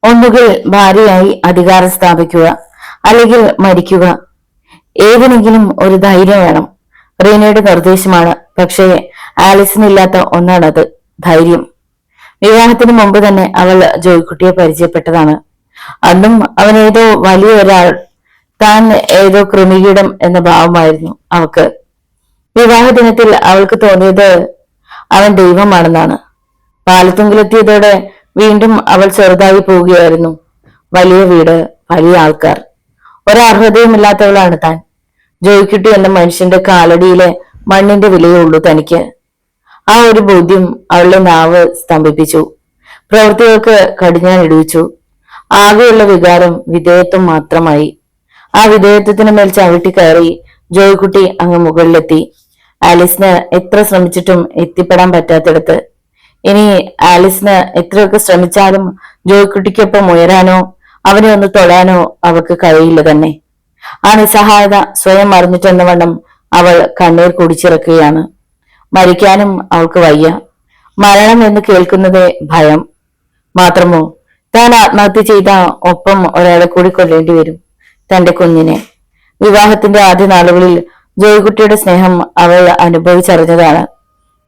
ഒന്നുകിൽ ഭാര്യയായി അധികാരം സ്ഥാപിക്കുക, അല്ലെങ്കിൽ മരിക്കുക. ഏതിനെങ്കിലും ഒരു ധൈര്യം വേണം. റീനയുടെ നിർദ്ദേശമാണ്. പക്ഷേ ആലിസിനില്ലാത്ത ഒന്നാണത്, ധൈര്യം. വിവാഹത്തിന് മുമ്പ് തന്നെ അവൾ ജോയ്ക്കുട്ടിയെ പരിചയപ്പെട്ടതാണ്. അന്നും അവൻ ഏതോ വലിയ ഒരാൾ, താൻ ഏതോ കൃമികീടം എന്ന ഭാവമായിരുന്നു അവൾക്ക്. വിവാഹ ദിനത്തിൽ അവൾക്ക് തോന്നിയത് അവൻ ദൈവമാണെന്നാണ്. പാലത്തുങ്കിലെത്തിയതോടെ വീണ്ടും അവൾ ചെറുതായി പോവുകയായിരുന്നു. വലിയ വീട്, വലിയ ആൾക്കാർ, ഒരർഹതയുമില്ലാത്തവളാണ് താൻ. ജോയ്ക്കുട്ടി എന്ന മനുഷ്യന്റെ കാലടിയിലെ മണ്ണിന്റെ വിലയേ ഉള്ളൂ തനിക്ക്. ആ ഒരു ബോധ്യം അവളുടെ നാവ് സ്തംഭിപ്പിച്ചു, പ്രവൃത്തികൾക്ക് കടിഞ്ഞാൻ ഇടിച്ചു. ആകെയുള്ള വികാരം വിധേയത്വം മാത്രമായി. ആ വിധേയത്വത്തിന് മേൽ ചവിട്ടി കയറി ജോയ്ക്കുട്ടി അങ്ങ് മുകളിലെത്തി. ആലിസിന് എത്ര ശ്രമിച്ചിട്ടും എത്തിപ്പെടാൻ പറ്റാത്തിടത്ത്. ഇനി ആലിസിന് എത്രയൊക്കെ ശ്രമിച്ചാലും ജോയ്ക്കുട്ടിക്കൊപ്പം ഉയരാനോ അവനെ ഒന്ന് തൊടാനോ അവൾക്ക് കഴിയില്ല തന്നെ. ആ നിസ്സഹായത സ്വയം അറിഞ്ഞിട്ടെന്ന വണ്ണം അവൾ കണ്ണീർ കുടിച്ചിറക്കുകയാണ്. മരിക്കാനും അവൾക്ക് വയ്യ. മരണം എന്ന് കേൾക്കുന്നതേ ഭയം. മാത്രമോ, താൻ ആത്മഹത്യ ചെയ്ത ഒപ്പം ഒരാളെ കൂടി കൊല്ലേണ്ടി വരും, തന്റെ കുഞ്ഞിനെ. വിവാഹത്തിന്റെ ആദ്യ നാളുകളിൽ ജോയ്ക്കുട്ടിയുടെ സ്നേഹം അവൾ അനുഭവിച്ചറിഞ്ഞതാണ്.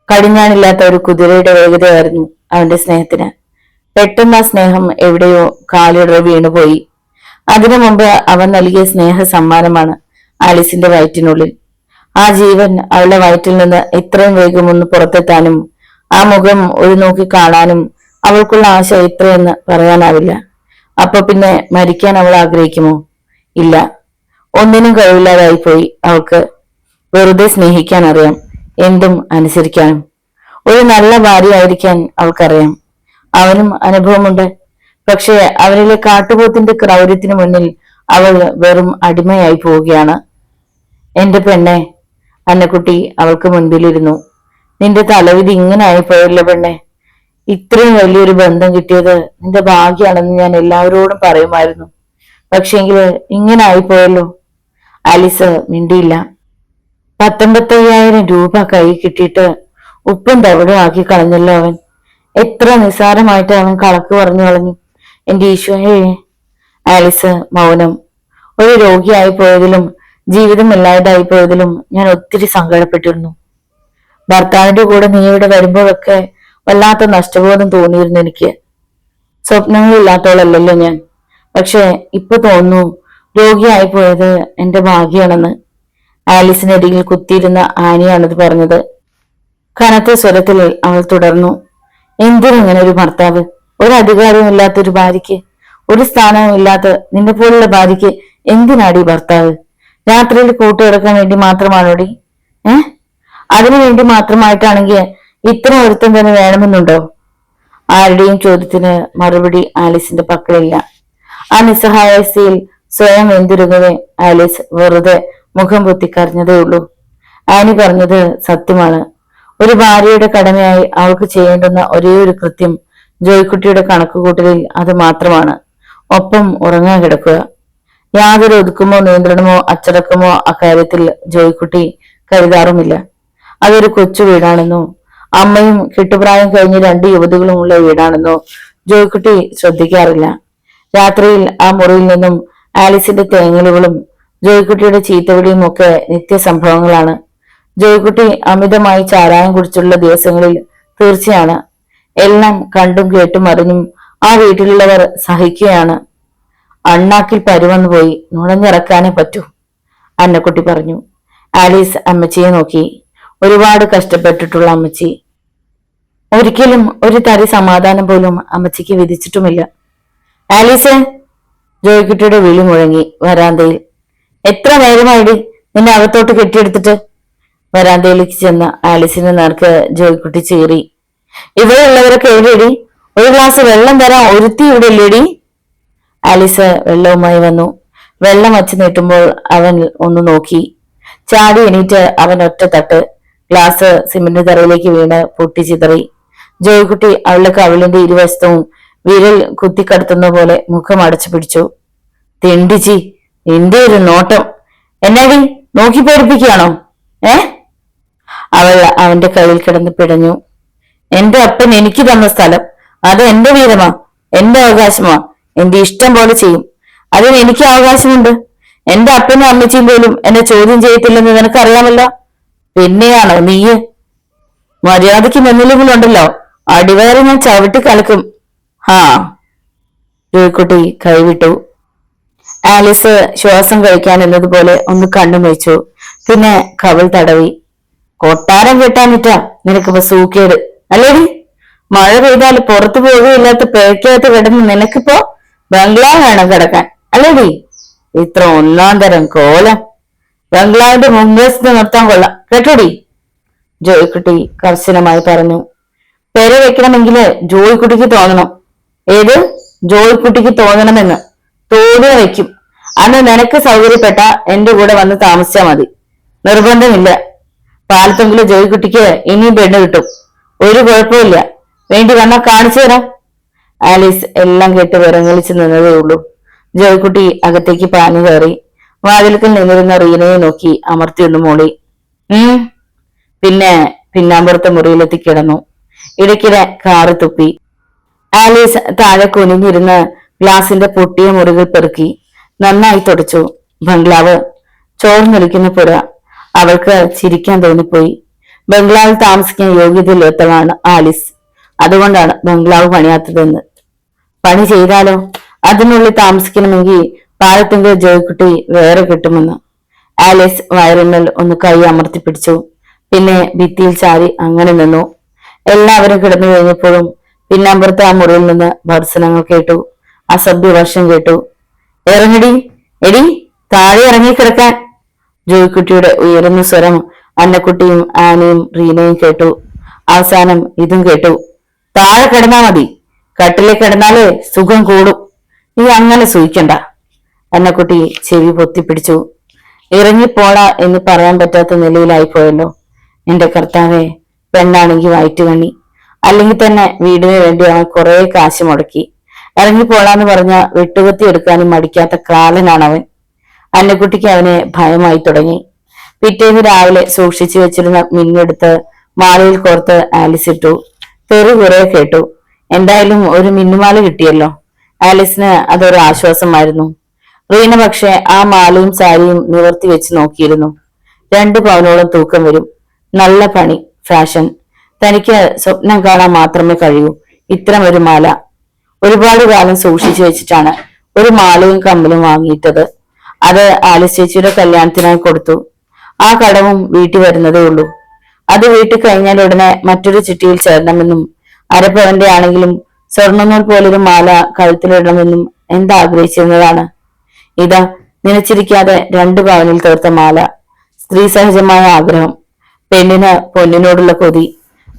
കടിഞ്ഞാണില്ലാത്ത ഒരു കുതിരയുടെ വേഗതയായിരുന്നു അവന്റെ സ്നേഹത്തിന്. പെട്ടെന്ന് ആ സ്നേഹം എവിടെയോ കാലിടറി വീണുപോയി. അതിനു മുമ്പ് അവൻ നൽകിയ സ്നേഹ സമ്മാനമാണ് ആലിസിന്റെ വയറ്റിനുള്ളിൽ. ആ ജീവൻ അവളുടെ വയറ്റിൽ നിന്ന് എത്രയും വേഗം ഒന്ന് പുറത്തെത്താനും ആ മുഖം ഒരു നോക്കി കാണാനും അവൾക്കുള്ള ആശ എത്രയെന്ന് പറയാനാവില്ല. അപ്പൊ പിന്നെ മരിക്കാൻ അവൾ ആഗ്രഹിക്കുമോ? ഇല്ല, ഒന്നിനും കഴിവില്ലാതായി പോയി അവൾക്ക്. വെറുതെ സ്നേഹിക്കാൻ അറിയാം, എന്തും അനുസരിക്കാനും. ഒരു നല്ല ഭാര്യയായിരിക്കാൻ അവൾക്കറിയാം. അവനും അനുഭവമുണ്ട്. പക്ഷെ അവനിലെ കാട്ടുപോത്തിന്റെ ക്രൗര്യത്തിന് മുന്നിൽ അവൾ വെറും അടിമയായി പോവുകയാണ്. എന്റെ പെണ്ണെ, അന്നക്കുട്ടി അവൾക്ക് മുൻപിലിരുന്നു. നിന്റെ തലവിധി ഇങ്ങനെ ആയിപ്പോയല്ലോ പെണ്ണെ. ഇത്രയും വലിയൊരു ബന്ധം കിട്ടിയത് നിന്റെ ഭാഗ്യാണെന്ന് ഞാൻ എല്ലാവരോടും പറയുമായിരുന്നു. പക്ഷെങ്കിൽ ഇങ്ങനെ ആയിപ്പോയല്ലോ. ആലിസ് മിണ്ടിയില്ല. 19,000 രൂപ കൈ കിട്ടിയിട്ട് ഉപ്പും തവിടും ആക്കി കളഞ്ഞല്ലോ അവൻ. എത്ര നിസ്സാരമായിട്ട് അവൻ കണക്ക് പറഞ്ഞു കളഞ്ഞു. എന്റെ ഈശോയെ. ആലിസ് മൗനം. ഒരു രോഗിയായി പോയതിലും ജീവിതം ഇല്ലാതായി പോയതിലും ഞാൻ ഒത്തിരി സങ്കടപ്പെട്ടിരുന്നു. ഭർത്താവിന്റെ കൂടെ നീ ഇവിടെ വരുമ്പോഴൊക്കെ വല്ലാത്ത നഷ്ടബോധം തോന്നിയിരുന്നു എനിക്ക്. സ്വപ്നങ്ങളില്ലാത്തോളല്ലോ ഞാൻ. പക്ഷെ ഇപ്പൊ തോന്നുന്നു രോഗിയായി പോയത് എന്റെ ഭാഗ്യാണെന്ന്. ആലിസിനരികിൽ കുത്തിയിരുന്ന ആനിയാണത് പറഞ്ഞത്. കനത്ത സ്വരത്തിൽ അവൾ തുടർന്നു. എന്തിനിങ്ങനെ ഒരു ഭർത്താവ്? ഒരു അധികാരവും ഇല്ലാത്തൊരു ഭാര്യയ്ക്ക്, ഒരു സ്ഥാനവും ഇല്ലാത്ത നിന്നെ പോലുള്ള ഭാര്യയ്ക്ക് എന്തിനാടി ഭർത്താവ്? രാത്രിയിൽ കൂട്ടുകിടക്കാൻ വേണ്ടി മാത്രമാണോടി? അതിനു വേണ്ടി മാത്രമായിട്ടാണെങ്കിൽ ഇത്ര ഒരുത്തം തന്നെ വേണമെന്നുണ്ടോ? ആരുടെയും ചോദ്യത്തിന് മറുപടി ആലിസിന്റെ പക്കലില്ല. ആ നിസ്സഹായാവസ്ഥയിൽ സ്വയം വെന്തിരുന്നവേ ആലിസ് വെറുതെ മുഖം പൊത്തിക്കറിഞ്ഞതേ ഉള്ളൂ. ആനി പറഞ്ഞത് സത്യമാണ്. ഒരു ഭാര്യയുടെ കടമയായി അവൾക്ക് ചെയ്യേണ്ടുന്ന ഒരേ ഒരു കൃത്യം ജോയ്ക്കുട്ടിയുടെ കണക്കുകൂട്ടലിൽ അത് മാത്രമാണ്. ഒപ്പം ഉറങ്ങാൻ കിടക്കുക. യാതൊരു ഒതുക്കമോ നിയന്ത്രണമോ അച്ചടക്കമോ അക്കാര്യത്തിൽ ജോയ്ക്കുട്ടി കരുതാറുമില്ല. അതൊരു കൊച്ചു വീടാണെന്നോ അമ്മയും കെട്ടുപ്രായം കഴിഞ്ഞ 2 യുവതികളും ഉള്ള വീടാണെന്നോ ജോയ്ക്കുട്ടി ശ്രദ്ധിക്കാറില്ല. രാത്രിയിൽ ആ മുറിയിൽ നിന്നും ആലിസിന്റെ തേങ്ങലുകളും ജോയ്ക്കുട്ടിയുടെ ചീത്തവിളിയും ഒക്കെ നിത്യസംഭവങ്ങളാണ്. ജോയ്ക്കുട്ടി അമിതമായി ചാരായം കുടിച്ചുള്ള ദിവസങ്ങളിൽ തീർച്ചയാണ്. എല്ലാം കണ്ടും കേട്ടും അറിഞ്ഞും ആ വീട്ടിലുള്ളവർ സഹിക്കുകയാണ്. അണ്ണാക്കിൽ പരുവന്നു പോയി, നുണഞ്ഞിറക്കാനേ പറ്റൂ, അന്നക്കുട്ടി പറഞ്ഞു. ആലീസ് അമ്മച്ചിയെ നോക്കി. ഒരുപാട് കഷ്ടപ്പെട്ടിട്ടുള്ള അമ്മച്ചി. ഒരിക്കലും ഒരു തരി സമാധാനം പോലും അമ്മച്ചിക്ക് വിധിച്ചിട്ടുമില്ല. ആലീസ്, ജോയ്ക്കുട്ടിയുടെ വിളി മുഴങ്ങി വരാന്തയിൽ. എത്ര നേരമായിടി നിന്നെ അകത്തോട്ട് കെട്ടിയെടുത്തിട്ട്? വരാന്തയിലേക്ക് ചെന്ന ആലിസിന് നേർക്ക് ജോയ്ക്കുട്ടി ചീറി. ഇവിടെയുള്ളവരൊക്കെ എവിടെയടി? ഒരു ഗ്ലാസ് വെള്ളം തരാൻ ഒരുത്തി ഇവിടെ ഇല്ലേടി? ആലിസ് വെള്ളവുമായി വന്നു. വെള്ളം വച്ച് നീട്ടുമ്പോൾ അവൻ ഒന്ന് നോക്കി. ചാടി എണീറ്റ് അവൻ ഒറ്റ തട്ട്. ഗ്ലാസ് സിമന്റ് തറയിലേക്ക് വീണ് പൊട്ടിച്ചിതറി. ജോയ്ക്കുട്ടി അവളുടെ കവിളിന്റെ ഇരുവശത്തും വിരൽ കുത്തിക്കടത്തുന്ന പോലെ മുഖം അടച്ചു പിടിച്ചു. തെണ്ടിച്ചി, നിന്റെ ഒരു നോട്ടം എന്നാടി നോക്കി പേടിപ്പിക്കുകയാണോ? അവൾ അവന്റെ കയ്യിൽ കിടന്ന് പിടഞ്ഞു. എന്റെ അപ്പൻ എനിക്ക് തന്ന സ്ഥലം, അത് എന്റെ വീരമാ, എന്റെ അവകാശമാ. എന്റെ ഇഷ്ടം പോലെ ചെയ്യും. അതിന് എനിക്ക് അവകാശമുണ്ട്. എന്റെ അപ്പനും അമ്മച്ചിയും പോലും എന്നെ ചോദ്യം ചെയ്യത്തില്ലെന്ന് നിനക്കറിയാമല്ലോ. പിന്നെയാണോ നീ? മര്യാദയ്ക്ക് നിന്നില്ലെങ്കിലുണ്ടല്ലോ അടിവയറ് ഞാൻ ചവിട്ടി കളിക്കും. ഹാ. ജോയിക്കുട്ടി കൈവിട്ടു. ആലിസ് ശ്വാസം കഴിക്കാൻ എന്നതുപോലെ ഒന്ന് കണ്ണു വെച്ചു. പിന്നെ കവിൾ തടവി. കൊട്ടാരം കെട്ടാനിട്ടാ നിനക്കിപ്പോ സൂക്കേട് അല്ലേടി? മഴ പെയ്താൽ പുറത്തു പോകുകയില്ലാത്ത പേക്കകത്ത് കിടന്ന് നിനക്കിപ്പോ ബംഗ്ലാവ് വേണം കിടക്കാൻ അല്ലേടി? ഇത്ര ഒന്നാം തരം കോലം ബംഗ്ലാവിന്റെ മുൻവശത്ത് നിർത്താൻ കൊള്ളാം കേട്ടോടി, ജോയിക്കുട്ടി കർശനമായി പറഞ്ഞു. പേര് വെക്കണമെങ്കില് ജോയിക്കുട്ടിക്ക് തോന്നണം. ഏത് ജോയിക്കുട്ടിക്ക് തോന്നണമെന്ന്? തോന്നിയ വെക്കും. അന്ന് നിനക്ക് സൗകര്യപ്പെട്ട എന്റെ കൂടെ വന്ന് താമസിച്ചാ മതി. നിർബന്ധമില്ല. പാലത്തെങ്കിലും ജോയിക്കുട്ടിക്ക് ഇനിയും പെണ്ണ് കിട്ടും. ഒരു കുഴപ്പമില്ല. വേണ്ടി വന്നാ കാണിച്ചു തരാം. ആലീസ് എല്ലാം കേട്ട് വിറങ്ങലിച്ചു നിന്നതേ ഉള്ളൂ. ജോയിക്കുട്ടി അകത്തേക്ക് പാഞ്ഞു കയറി വാതിൽക്കൽ നിന്നിരുന്ന റീനയെ നോക്കി അമർത്തിയൊന്നു മൂളി. പിന്നെ പിന്നാമ്പുറത്തെ മുറിയിലെത്തി കിടന്നു. ഇടയ്ക്കിടെ കാറ് തുപ്പി. ആലീസ് താഴെ കുനിഞ്ഞിരുന്ന് ഗ്ലാസിന്റെ പൊട്ടിയ മുറികൾ പെറുക്കി നന്നായി തുടച്ചു. ബംഗ്ലാവ് ചോർന്നൊലിക്കുന്ന പുര. അവൾക്ക് ചിരിക്കാൻ തോന്നിപ്പോയി. ബംഗ്ലാവിൽ താമസിക്കാൻ യോഗ്യതയില്ലാത്തതാണ് ആലിസ്. അതുകൊണ്ടാണ് ബംഗ്ലാവ് പണിയാത്തതെന്ന്. പണി ചെയ്താലോ? അതിനുള്ളിൽ താമസിക്കണമെങ്കിൽ പാലത്തിന്റെ ജോയിക്കുട്ടി വേറെ കിട്ടുമെന്ന്. ആലിസ് വയറിന്മേൽ ഒന്ന് കൈ അമർത്തി പിടിച്ചു. പിന്നെ ഭിത്തിയിൽ ചാരി അങ്ങനെ നിന്നു. എല്ലാവരും കിടന്നു കഴിഞ്ഞപ്പോഴും പിന്നാമ്പുറത്തെ ആ മുറിയിൽ നിന്ന് ഭർസനങ്ങൾ കേട്ടു. അസഭ്യവർഷം കേട്ടു. ഇറങ്ങടി, എടി താഴെ ഇറങ്ങിക്കിടക്കാൻ. ജോയിക്കുട്ടിയുടെ ഉയർന്ന സ്വരം അന്നക്കുട്ടിയും ആനയും റീനയും കേട്ടു. അവസാനം ഇതും കേട്ടു. താഴെ കിടന്നാ മതി. കട്ടിലെ കിടന്നാലേ സുഖം കൂടും. നീ അങ്ങനെ സൂഹിക്കണ്ട. അന്നക്കുട്ടി ചെവി പൊത്തിപ്പിടിച്ചു. ഇറങ്ങിപ്പോടാ എന്ന് പറയാൻ പറ്റാത്ത നിലയിലായിപ്പോയല്ലോ. എന്റെ കർത്താവെ, പെണ്ണാണെങ്കിൽ വയറ്റുകണ്ണി. അല്ലെങ്കിൽ തന്നെ വീടിന് വേണ്ടി അവൻ കുറെ കാശ് മുടക്കി. ഇറങ്ങിപ്പോളാന്ന് പറഞ്ഞ വെട്ടുകത്തി എടുക്കാനും മടിക്കാത്ത കാലനാണവൻ. അന്നക്കുട്ടിക്ക് അവനെ ഭയമായി തുടങ്ങി. പിറ്റേന്ന് രാവിലെ സൂക്ഷിച്ചു വെച്ചിരുന്ന മിന്നെടുത്ത് മാലയിൽ കോർത്ത് ആലിസ് ഇട്ടു. തെറി കുറെ കേട്ടു. എന്തായാലും ഒരു മിന്നുമാല കിട്ടിയല്ലോ. ആലിസിന് അതൊരു ആശ്വാസമായിരുന്നു. റീന പക്ഷെ ആ മാലയും സാരിയും നിവർത്തി വെച്ച് നോക്കിയിരുന്നു. 2 പവനോളം തൂക്കം വരും. നല്ല പണി, ഫാഷൻ. തനിക്ക് സ്വപ്നം കാണാൻ മാത്രമേ കഴിയൂ ഇത്തരം ഒരു മാല. ഒരുപാട് കാലം സൂക്ഷിച്ചു വെച്ചിട്ടാണ് ഒരു മാലയും കമ്മലും വാങ്ങിയിട്ടത്. അത് ആലിസ് ചേച്ചിയുടെ കല്യാണത്തിനായി കൊടുത്തു. ആ കടവും വീട്ടിൽ വരുന്നതേ ഉള്ളൂ. അത് വീട്ടിൽ കഴിഞ്ഞാൽ ഉടനെ മറ്റൊരു ചിട്ടിയിൽ ചേരണമെന്നും അരപ്പവന്റെ ആണെങ്കിലും സ്വർണ്ണനൂൽ പോലൊരു മാല കഴുത്തിലിടണമെന്നും എന്താഗ്രഹിച്ചിരുന്നതാണ്. ഇതാ നിലച്ചിരിക്കാതെ 2 പവനിൽ തീർത്ത മാല. സ്ത്രീ സഹജമായ ആഗ്രഹം. പെണ്ണിന് പൊന്നിനോടുള്ള കൊതി.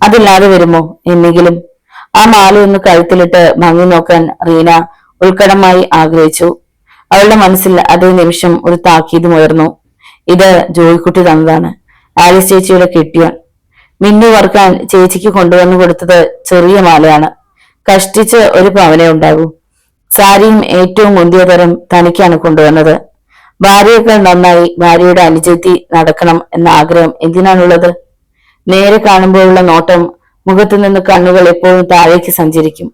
അതില്ലാതെ വരുമോ എന്നെങ്കിലും. ആ മാലയൊന്ന് കഴുത്തിലിട്ട് ഭംഗി നോക്കാൻ റീന ഉൾക്കടമായി ആഗ്രഹിച്ചു. അവളുടെ മനസ്സിൽ അതേ നിമിഷം ഒരു താക്കീതും ഉയർന്നു. ഇത് ജോയിക്കുട്ടി തന്നതാണ്. ആലിസ് ചേച്ചിയുടെ കെട്ടിയോൻ. മിന്നു വറുക്കാൻ ചേച്ചിക്ക് കൊണ്ടുവന്നു കൊടുത്തത് ചെറിയ മാലയാണ്. കഷ്ടിച്ച് 1 പവനേ ഉണ്ടാകൂ. സാരിയും ഏറ്റവും മുന്തിയ തരം തനിക്കാണ് കൊണ്ടുവന്നത്. ഭാര്യയേക്കാൾ നന്നായി ഭാര്യയുടെ അനുജത്തി നടക്കണം എന്ന ആഗ്രഹം എന്തിനാണുള്ളത്? നേരെ കാണുമ്പോഴുള്ള നോട്ടം, മുഖത്തു നിന്ന് കണ്ണുകൾ എപ്പോഴും താഴേക്ക് സഞ്ചരിക്കും.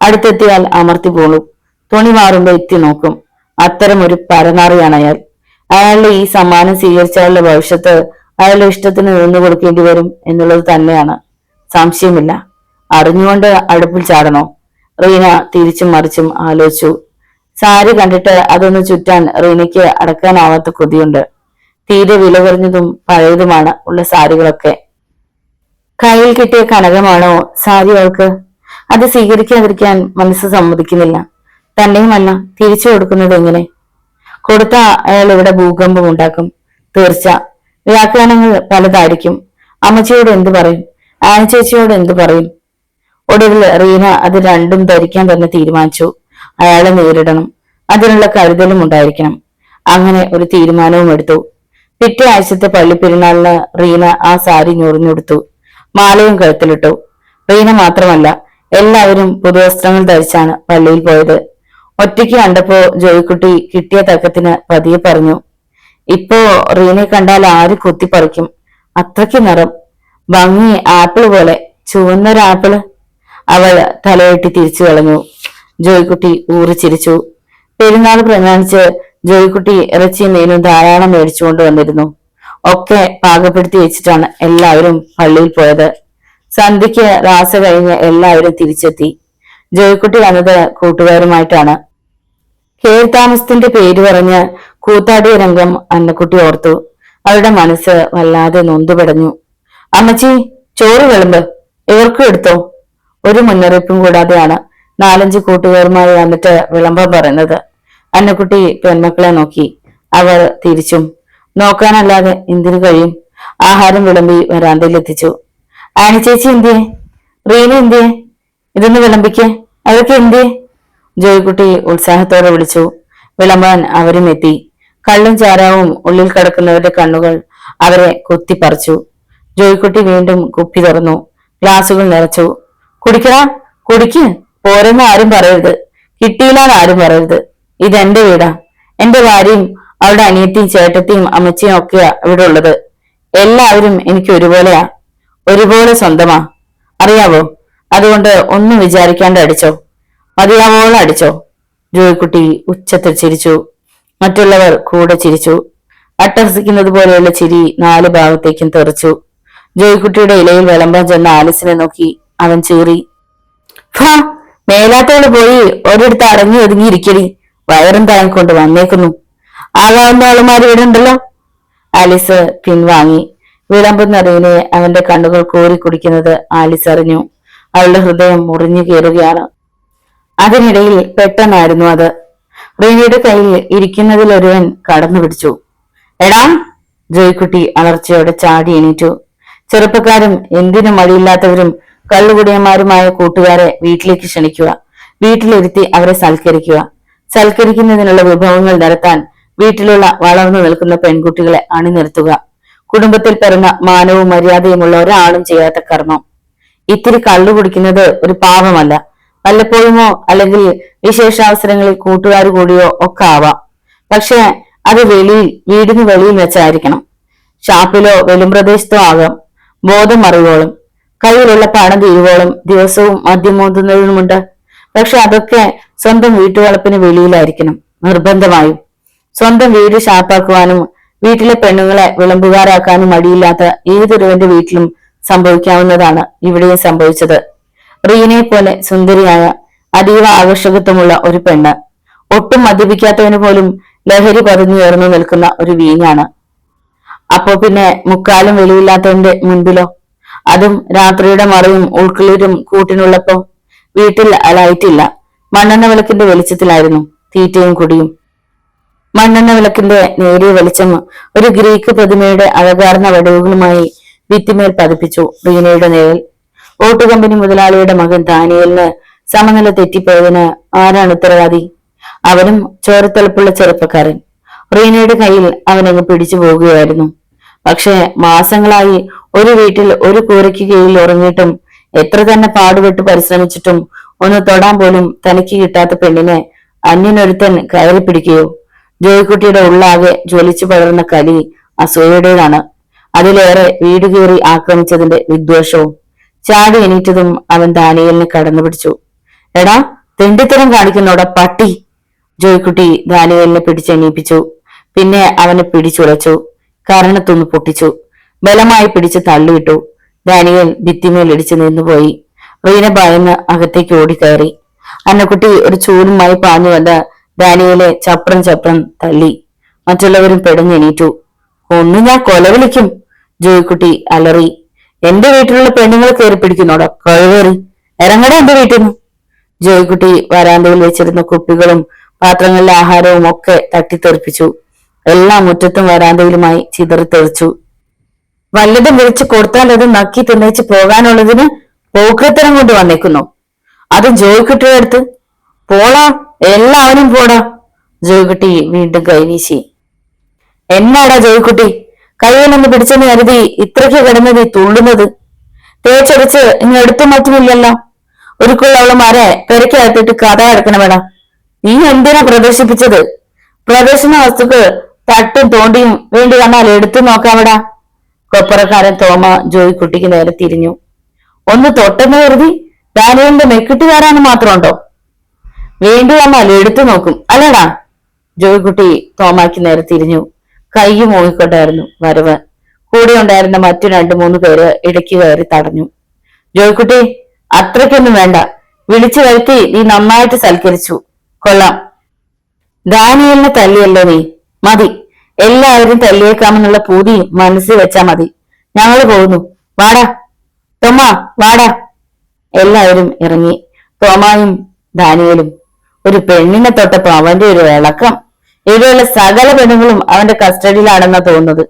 അടുത്തെത്തിയാൽ അമർത്തി പോണു. തുണി മാറുമ്പോ എത്തി നോക്കും. അത്തരം ഒരു പരനാറിയാണ് അയാൾ. അയാളുടെ ഈ സമ്മാനം സ്വീകരിച്ചാലുള്ള ഭവിഷ്യത്ത് അയാളുടെ ഇഷ്ടത്തിന് നിന്നു കൊടുക്കേണ്ടി വരും എന്നുള്ളത് തന്നെയാണ്. സംശയമില്ല. അറിഞ്ഞുകൊണ്ട് അടുപ്പിൽ ചാടണോ? റീന തിരിച്ചും മറിച്ചും ആലോചിച്ചു. സാരി കണ്ടിട്ട് അതൊന്ന് ചുറ്റാൻ റീനയ്ക്ക് അടക്കാനാവാത്ത കൊതിയുണ്ട്. തീരെ വില കുറഞ്ഞതും പഴയതുമാണ് ഉള്ള സാരികളൊക്കെ. കയ്യിൽ കിട്ടിയ കനകമാണോ സാരി അവൾക്ക്? അത് സ്വീകരിക്കാതിരിക്കാൻ മനസ്സ് സമ്മതിക്കുന്നില്ല. തന്നെയുമല്ല, തിരിച്ചു കൊടുക്കുന്നത് എങ്ങനെ? കൊടുത്ത അയാൾ ഇവിടെ ഭൂകമ്പം ഉണ്ടാക്കും, തീർച്ച. വ്യാഖ്യാനങ്ങൾ പലതായിരിക്കും. അമ്മച്ചിയോട് എന്തു പറയും? ആനച്ചേച്ചിയോട് എന്തു പറയും? ഒടുവിൽ റീന അത് രണ്ടും ധരിക്കാൻ തന്നെ തീരുമാനിച്ചു. അയാളെ നേരിടണം, അതിനുള്ള കരുതലും ഉണ്ടായിരിക്കണം. അങ്ങനെ ഒരു തീരുമാനവും എടുത്തു. പിറ്റേ ആഴ്ചത്തെ പള്ളിപ്പെരുന്നാളിന് റീന ആ സാരി ഞൊറിഞ്ഞെടുത്തു. മാലയും കഴുത്തിലിട്ടു. റീന മാത്രമല്ല, എല്ലാവരും പുതുവസ്ത്രങ്ങൾ ധരിച്ചാണ് പള്ളിയിൽ പോയത്. ഒറ്റയ്ക്ക് കണ്ടപ്പോ ജോയിക്കുട്ടി കിട്ടിയ തക്കത്തിന് പതിയെ പറഞ്ഞു, ഇപ്പോ റീനെ കണ്ടാൽ ആര് കുത്തിപ്പറിക്കും. അത്രയ്ക്ക് നിറം, ഭംഗി, ആപ്പിള് പോലെ, ചുവന്നൊരു ആപ്പിള്. അവൾ തലവെട്ടി തിരിച്ചു കളഞ്ഞു. ജോയ്ക്കുട്ടി ഊറിച്ചിരിച്ചു. പെരുന്നാൾ പ്രമാണിച്ച് ജോയ്ക്കുട്ടി ഇറച്ചിയും മീനും ധാരാളം മേടിച്ചുകൊണ്ട് വന്നിരുന്നു. ഒക്കെ പാകപ്പെടുത്തി വെച്ചിട്ടാണ് എല്ലാവരും പള്ളിയിൽ പോയത്. സന്ധ്യയ്ക്ക് റാസ കഴിഞ്ഞ് എല്ലാവരും തിരിച്ചെത്തി. ജോയ്ക്കുട്ടി വന്നത് കൂട്ടുകാരുമായിട്ടാണ്. കീഴ്ത്താമസത്തിന്റെ പേര് പറഞ്ഞ് കൂത്താടിയ രംഗം അന്നക്കുട്ടി ഓർത്തു. അവരുടെ മനസ്സ് വല്ലാതെ നൊന്തുപടഞ്ഞു. അമ്മച്ചി, ചോറ് വിളമ്പ്, ഇവർക്കും എടുത്തോ. ഒരു മുന്നറിയിപ്പും കൂടാതെയാണ് 4-5 കൂട്ടുകാരുമായി വന്നിട്ട് വിളമ്പാൻ പറയുന്നത്. അന്നക്കുട്ടി പെൺമക്കളെ നോക്കി. അവർ തിരിച്ചും. നോക്കാനല്ലാതെ എന്തിനു കഴിയും? ആഹാരം വിളമ്പി വരാന്തയിൽ എത്തിച്ചു. ആനി ചേച്ചി എന്തിയെ? റീന എന്തിയെ? ഇതൊന്ന് വിളമ്പിക്കേ. അവർക്ക് എന്തിയെ? ജോയ്ക്കുട്ടി ഉത്സാഹത്തോടെ വിളിച്ചു. വിളമ്പാൻ അവരും എത്തി. കള്ളും ചാരാവും ഉള്ളിൽ കിടക്കുന്നവരുടെ കണ്ണുകൾ അവരെ കുത്തിപ്പറിച്ചു. ജോയ്ക്കുട്ടി വീണ്ടും കുപ്പി തുറന്നു. ഗ്ലാസുകൾ നിറച്ചു. കുടിക്കടാ, കുടിക്ക്. പോരെന്ന് ആരും പറയരുത്, കിട്ടിയില്ലാന്ന് ആരും പറയരുത്. ഇതെന്റെ വീടാ. എന്റെ ഭാര്യയും അവളുടെ അനിയത്തിയും ചേട്ടത്തിയും അമ്മച്ചിയും ഒക്കെയാ ഇവിടെ ഉള്ളത്. എല്ലാവരും എനിക്ക് ഒരുപോലെയാ, ഒരുപോലെ സ്വന്തമാ. അറിയാവോ? അതുകൊണ്ട് ഒന്നും വിചാരിക്കാണ്ട് അടിച്ചോ, മതിയാവോളം അടിച്ചോ. ജോയ്ക്കുട്ടി ഉച്ചത്തിൽ ചിരിച്ചു. മറ്റുള്ളവർ കൂടെ ചിരിച്ചു. അട്ടഹസിക്കുന്നത് പോലെയുള്ള ചിരി 4 ഭാഗത്തേക്കും തെറിച്ചു. ജോയ്ക്കുട്ടിയുടെ ഇലയിൽ വിളമ്പാൻ ചെന്ന ആലിസിനെ നോക്കി അവൻ ചീറി. ഫാ, മേലാത്തോട് പോയി ഒരിടത്ത് അടങ്ങി ഒതുങ്ങിയിരിക്കടി. വയറും താങ്ങിക്കൊണ്ട് വന്നേക്കുന്നു. ആകാവുന്ന ആളുമാർ ഇവിടെ ഉണ്ടല്ലോ. ആലിസ് പിൻവാങ്ങി. വിളമ്പുന്ന റീനെ അവന്റെ കണ്ണുകൾ കോരി കുടിക്കുന്നത് ആലിസ് അറിഞ്ഞു. അവളുടെ ഹൃദയം മുറിഞ്ഞു കയറുകയാണ്. അതിനിടയിൽ പെട്ടെന്നായിരുന്നു അത്. റീനയുടെ കയ്യിൽ ഇരിക്കുന്നതിൽ ഒരുവൻ കടന്നു പിടിച്ചു. എടാ! ജോയ്ക്കുട്ടി അലർച്ചയോടെ ചാടി എണീറ്റു. ചെറുപ്പക്കാരും എന്തിനും മടിയില്ലാത്തവരും കള്ളുകുടിയന്മാരുമായ കൂട്ടുകാരെ വീട്ടിലേക്ക് ക്ഷണിക്കുക, വീട്ടിലിരുത്തി അവരെ സൽക്കരിക്കുക, സൽക്കരിക്കുന്നതിനുള്ള വിഭവങ്ങൾ നിരത്താൻ വീട്ടിലുള്ള വളർന്നു നിൽക്കുന്ന പെൺകുട്ടികളെ അണിനിർത്തുക. കുടുംബത്തിൽ പിറന്ന മാനവും മര്യാദയുമുള്ള ഒരാളും ചെയ്യാത്ത കർമ്മം. ഇത്തിരി കള്ളു കുടിക്കുന്നത് ഒരു പാപമല്ല. വല്ലപ്പോഴുമോ അല്ലെങ്കിൽ വിശേഷാവസരങ്ങളിൽ കൂട്ടുകാർ കൂടിയോ ഒക്കെ ആവാം. പക്ഷെ അത് വീടിന് വെളിയിൽ വെച്ചായിരിക്കണം. ഷാപ്പിലോ വെലും പ്രദേശത്തോ ആകാം. ബോധം അറിവോളും, കയ്യിലുള്ള പണം തീരുവോളം ദിവസവും മദ്യം മോന്തുന്നതിനുമുണ്ട്. പക്ഷെ അതൊക്കെ സ്വന്തം വീട്ടുവളപ്പിന് വെളിയിലായിരിക്കണം, നിർബന്ധമായും. സ്വന്തം വീട് ഷാപ്പാക്കുവാനും വീട്ടിലെ പെണ്ണുങ്ങളെ വിളമ്പുകാരാക്കാനും മടിയില്ലാത്ത ഏതൊരുവന്റെ വീട്ടിലും സംഭവിക്കാവുന്നതാണ് ഇവിടെയും സംഭവിച്ചത്. റീനയെ പോലെ സുന്ദരിയായ അതീവ ആകർഷകത്വമുള്ള ഒരു പെണ്ണ്, ഒട്ടും മദ്യപിക്കാത്തവന് പോലും ലഹരി പതിഞ്ഞുയർന്നു നിൽക്കുന്ന ഒരു വീഞ്ഞാണ്. അപ്പോ പിന്നെ മുക്കാലും വെളിയില്ലാത്തവന്റെ മുൻപിലോ? അതും രാത്രിയുടെ മറയും ഉൾക്കുളിരും കൂട്ടിനുള്ളപ്പോ. വീട്ടിൽ ലൈറ്റില്ല. മണ്ണെണ്ണ വിളക്കിന്റെ വെളിച്ചത്തിലായിരുന്നു തീറ്റയും കുടിയും. മണ്ണെണ്ണ വിളക്കിന്റെ നേരിയ വെളിച്ചം ഒരു ഗ്രീക്ക് പ്രതിമയുടെ അഴകാർന്ന വടവുകളുമായി ഭിത്തിമേൽ പതിപ്പിച്ചു റീനയുടെ നേരിൽ. ഓട്ടുകമ്പനി മുതലാളിയുടെ മകൻ ദാനിയലിന് സമനില തെറ്റിപ്പോയതിന് ആരാണ് ഉത്തരവാദി? അവനും ചോരത്തിളപ്പുള്ള ചെറുപ്പക്കാരൻ. റീനയുടെ കയ്യിൽ അവനങ്ങ് പിടിച്ചു പോകുകയായിരുന്നു. പക്ഷെ മാസങ്ങളായി ഒരു വീട്ടിൽ ഒരു കൂരയ്ക്ക് കീഴിൽ ഉറങ്ങിയിട്ടും എത്ര തന്നെ പാടുപെട്ട് പരിശ്രമിച്ചിട്ടും ഒന്ന് തൊടാൻ പോലും തനിക്ക് കിട്ടാത്ത പെണ്ണിനെ അന്യനൊരുത്തൻ കയറി പിടിക്കുകയോ? ജോയ്ക്കുട്ടിയുടെ ഉള്ളാകെ ജ്വലിച്ചു പടർന്ന കലി അസൂയയുടേതാണ്. അതിലേറെ വീട് കീറി ആക്രമിച്ചതിന്റെ വിദ്വേഷവും. ചാടി എണീറ്റതും അവൻ ദാനിയലിനെ കടന്നു പിടിച്ചു. എടാ, തെണ്ടിത്തരം കാണിക്കുന്നോടാ പട്ടി! ജോയ്ക്കുട്ടി ദാനിയലിനെ പിടിച്ചെണീപ്പിച്ചു. പിന്നെ അവനെ പിടിച്ചുലച്ചു. കരണത്തൊന്ന് പൊട്ടിച്ചു. ബലമായി പിടിച്ച് തള്ളിയിട്ടു. ദാനിയൽ ഭിത്തിമേൽ ഇടിച്ചു നിന്നുപോയി. റീന ഭയന്ന് അകത്തേക്ക് ഓടിക്കയറി. അന്നക്കുട്ടി ഒരു ചൂലുമായി പാഞ്ഞു വന്ന് ദാനിയലെ ചപ്രം ചപ്രം തള്ളി. മറ്റുള്ളവരും പെടഞ്ഞെണീറ്റു. ഒന്ന് ഞാൻ കൊല വിളിക്കും! ജോയ്ക്കുട്ടി അലറി. എന്റെ വീട്ടിലുള്ള പെണ്ണുങ്ങളെ കയറി പിടിക്കുന്നോടോ കഴിവേറി! ഇറങ്ങടാ എന്റെ വീട്ടിൽ നിന്ന്! ജോയ്ക്കുട്ടി വരാന്തയിൽ വെച്ചിരുന്ന കുപ്പികളും പാത്രങ്ങളിലെ ആഹാരവും ഒക്കെ തട്ടിത്തെറിപ്പിച്ചു. എല്ലാം മുറ്റത്തും വരാന്തയിലുമായി ചിതറിത്തെറിച്ചു. വല്ലതും വിളിച്ചു കൊടുത്താൽ അത് നക്കി തിന്നേച്ച് പോകാനുള്ളതിന് പോക്കത്തരം കൊണ്ട് വന്നേക്കുന്നു. അത് ജോയ്ക്കുട്ടിയുടെ അടുത്ത്. പോടാ, എല്ലാവരും പോടാ! ജോയ്ക്കുട്ടി വീണ്ടും കൈവീശി. എന്നാടാ ജോയ്ക്കുട്ടി, കയ്യിലൊന്ന് പിടിച്ചെന്ന് കരുതി ഇത്രയ്ക്ക് കിടന്നത് തുള്ളുന്നത്? തേച്ചടിച്ച് ഇനി എടുത്തും മറ്റുമില്ലല്ലോ. ഒരുക്കുള്ളവളുമാരെ പെരക്കകത്തിട്ട് കഥ കിടക്കണമേടാ. നീ എന്തിനാ പ്രദർശിപ്പിച്ചത്? പ്രദർശന വസ്തുക്കൾ തട്ടും തോണ്ടിയും വേണ്ടി വന്നാൽ എടുത്തു നോക്കാവിടാ. കൊപ്പറക്കാരൻ തോമ ജോയ്ക്കുട്ടിക്ക് നേരെ തിരിഞ്ഞു. ഒന്ന് തൊട്ടെന്ന് കരുതി ദാനിയലിന്റെ മെക്കിട്ട് കയറാനും മാത്രമുണ്ടോ? വീണ്ടും വന്നാൽ എടുത്തു നോക്കും അല്ലടാ. ജോയ്ക്കുട്ടി തോമാക്ക് നേരെ തിരിഞ്ഞു. കൈ മൂങ്ങിക്കൊണ്ടായിരുന്നു വരവ്. കൂടെ ഉണ്ടായിരുന്ന മറ്റു 2-3 പേര് ഇടയ്ക്ക് കയറി തടഞ്ഞു. ജോയ്ക്കുട്ടി, അത്രയ്ക്കൊന്നും വേണ്ട. വിളിച്ചു വരുത്തി നീ നന്നായിട്ട് സൽക്കരിച്ചു. കൊള്ളാം. ദാനിയലിനെ തല്ലിയല്ലോ നീ. മതി, എല്ലാവരും തല്ലിയേക്കാമെന്നുള്ള പൂതി മനസ്സിൽ വെച്ചാ മതി. ഞങ്ങള് പോകുന്നു. വാടാ തോമ, വാടാ. എല്ലാവരും ഇറങ്ങി. തോമായും ദാനിയലും. ഒരു പെണ്ണിനെ തൊട്ടപ്പോ അവന്റെ ഒരു ഇളക്കം. ഇവിടെയുള്ള സകല പെണ്ണുങ്ങളും അവന്റെ കസ്റ്റഡിയിലാണെന്നാ തോന്നുന്നത്.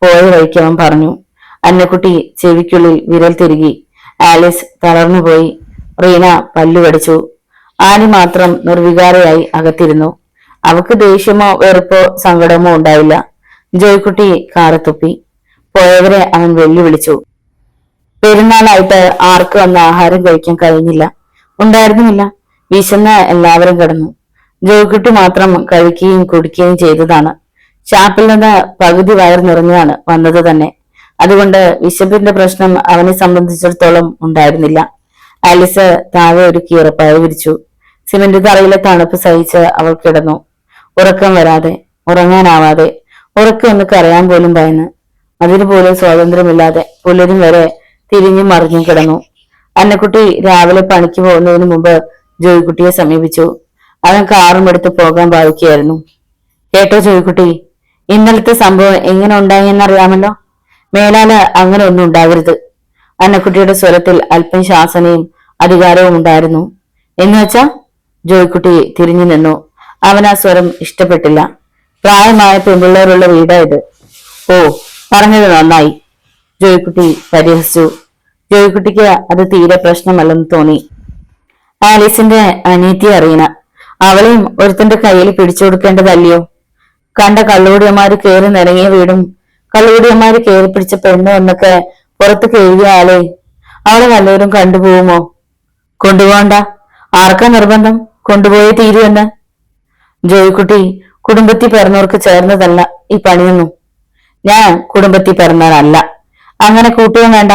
പോയ വഴിക്ക് അവൻ പറഞ്ഞു. അന്നക്കുട്ടി ചെവിക്കുള്ളിൽ വിരൽ തിരുകി. ആലിസ് തളർന്നുപോയി. റീന പല്ലുകടിച്ചു. ആനി മാത്രം നിർവികാരയായി അകത്തിരുന്നു. അവക്ക് ദേഷ്യമോ വെറുപ്പോ സങ്കടമോ ഉണ്ടായില്ല. ജോയ്ക്കുട്ടി കാറത്തുപ്പി. പോയവരെ അവൻ വെല്ലുവിളിച്ചു. പെരുന്നാളായിട്ട് ആർക്ക് വന്ന് ആഹാരം കഴിക്കാൻ കഴിഞ്ഞില്ല, ഉണ്ടായിരുന്നുമില്ല. വിശന്ന് എല്ലാവരും കിടന്നു. ജോയ്ക്കുട്ടി മാത്രം കഴിക്കുകയും കുടിക്കുകയും ചെയ്തതാണ്. ഷാപ്പിൽ നിന്ന് പകുതി വയർ നിറഞ്ഞാണ് വന്നത് തന്നെ. അതുകൊണ്ട് വിശപ്പിന്റെ പ്രശ്നം അവനെ സംബന്ധിച്ചിടത്തോളം ഉണ്ടായിരുന്നില്ല. ആലിസ് താഴെ ഒരു കീറപ്പായ വിരിച്ചു. സിമന്റ് തറയിലെ തണുപ്പ് സഹിച്ച് അവൾ കിടന്നു. ഉറക്കം വരാതെ, ഉറങ്ങാനാവാതെ, ഉറക്കം ഒന്ന് കരയാൻ പോലും ഭയന്ന്. അതിനുപോലും സ്വാതന്ത്ര്യമില്ലാതെ പുലരും വരെ തിരിഞ്ഞും മറിഞ്ഞും കിടന്നു. അന്നക്കുട്ടി രാവിലെ പണിക്ക് പോകുന്നതിന് മുമ്പ് ജോയ്ക്കുട്ടിയെ സമീപിച്ചു. അവൻ കാറും എടുത്ത് പോകാൻ ഭാവിക്കുകയായിരുന്നു. കേട്ടോ ജോയ്ക്കുട്ടി, ഇന്നലത്തെ സംഭവം എങ്ങനെ ഉണ്ടായെന്നറിയാമല്ലോ. മേലാല് അങ്ങനെ ഒന്നും ഉണ്ടാകരുത്. അന്നക്കുട്ടിയുടെ സ്വരത്തിൽ അല്പം ശാസനയും അധികാരവും ഉണ്ടായിരുന്നു. എന്നുവെച്ചാ? ജോയ്ക്കുട്ടി തിരിഞ്ഞു നിന്നു. അവൻ ആ സ്വരം ഇഷ്ടപ്പെട്ടില്ല. പ്രായമായ പെൺപിള്ളേരുള്ള വീടാ ഇത്. ഓ, പറഞ്ഞത് നന്നായി, ജോയ്ക്കുട്ടി പരിഹസിച്ചു. ജോയ്ക്കുട്ടിക്ക് അത് തീരെ പ്രശ്നമല്ലെന്ന് തോന്നി. ആലീസിന്റെ അനീതി അറിയണ അവളെയും ഒരുത്തന്റെ കയ്യിൽ പിടിച്ചു കൊടുക്കേണ്ടതല്ലയോ? കണ്ട കള്ളുകൂടിയന്മാര് കയറി നിറങ്ങിയ വീടും കള്ളുകൂടിയന്മാര് കയറി പിടിച്ച പെണ്ണും എന്നൊക്കെ പുറത്ത് കയറിയ ആളെ അവളെ വല്ലവരും കണ്ടുപോകുമോ? കൊണ്ടുപോകണ്ട. ആർക്കാ നിർബന്ധം കൊണ്ടുപോയേ തീരുമെന്ന്? ജോയ്ക്കുട്ടി, കുടുംബത്തിൽ പിറന്നവർക്ക് ചേർന്നതല്ല ഈ പണിയൊന്നും. ഞാൻ കുടുംബത്തിൽ പിറന്നവരല്ല. അങ്ങനെ കൂട്ടുകയും വേണ്ട.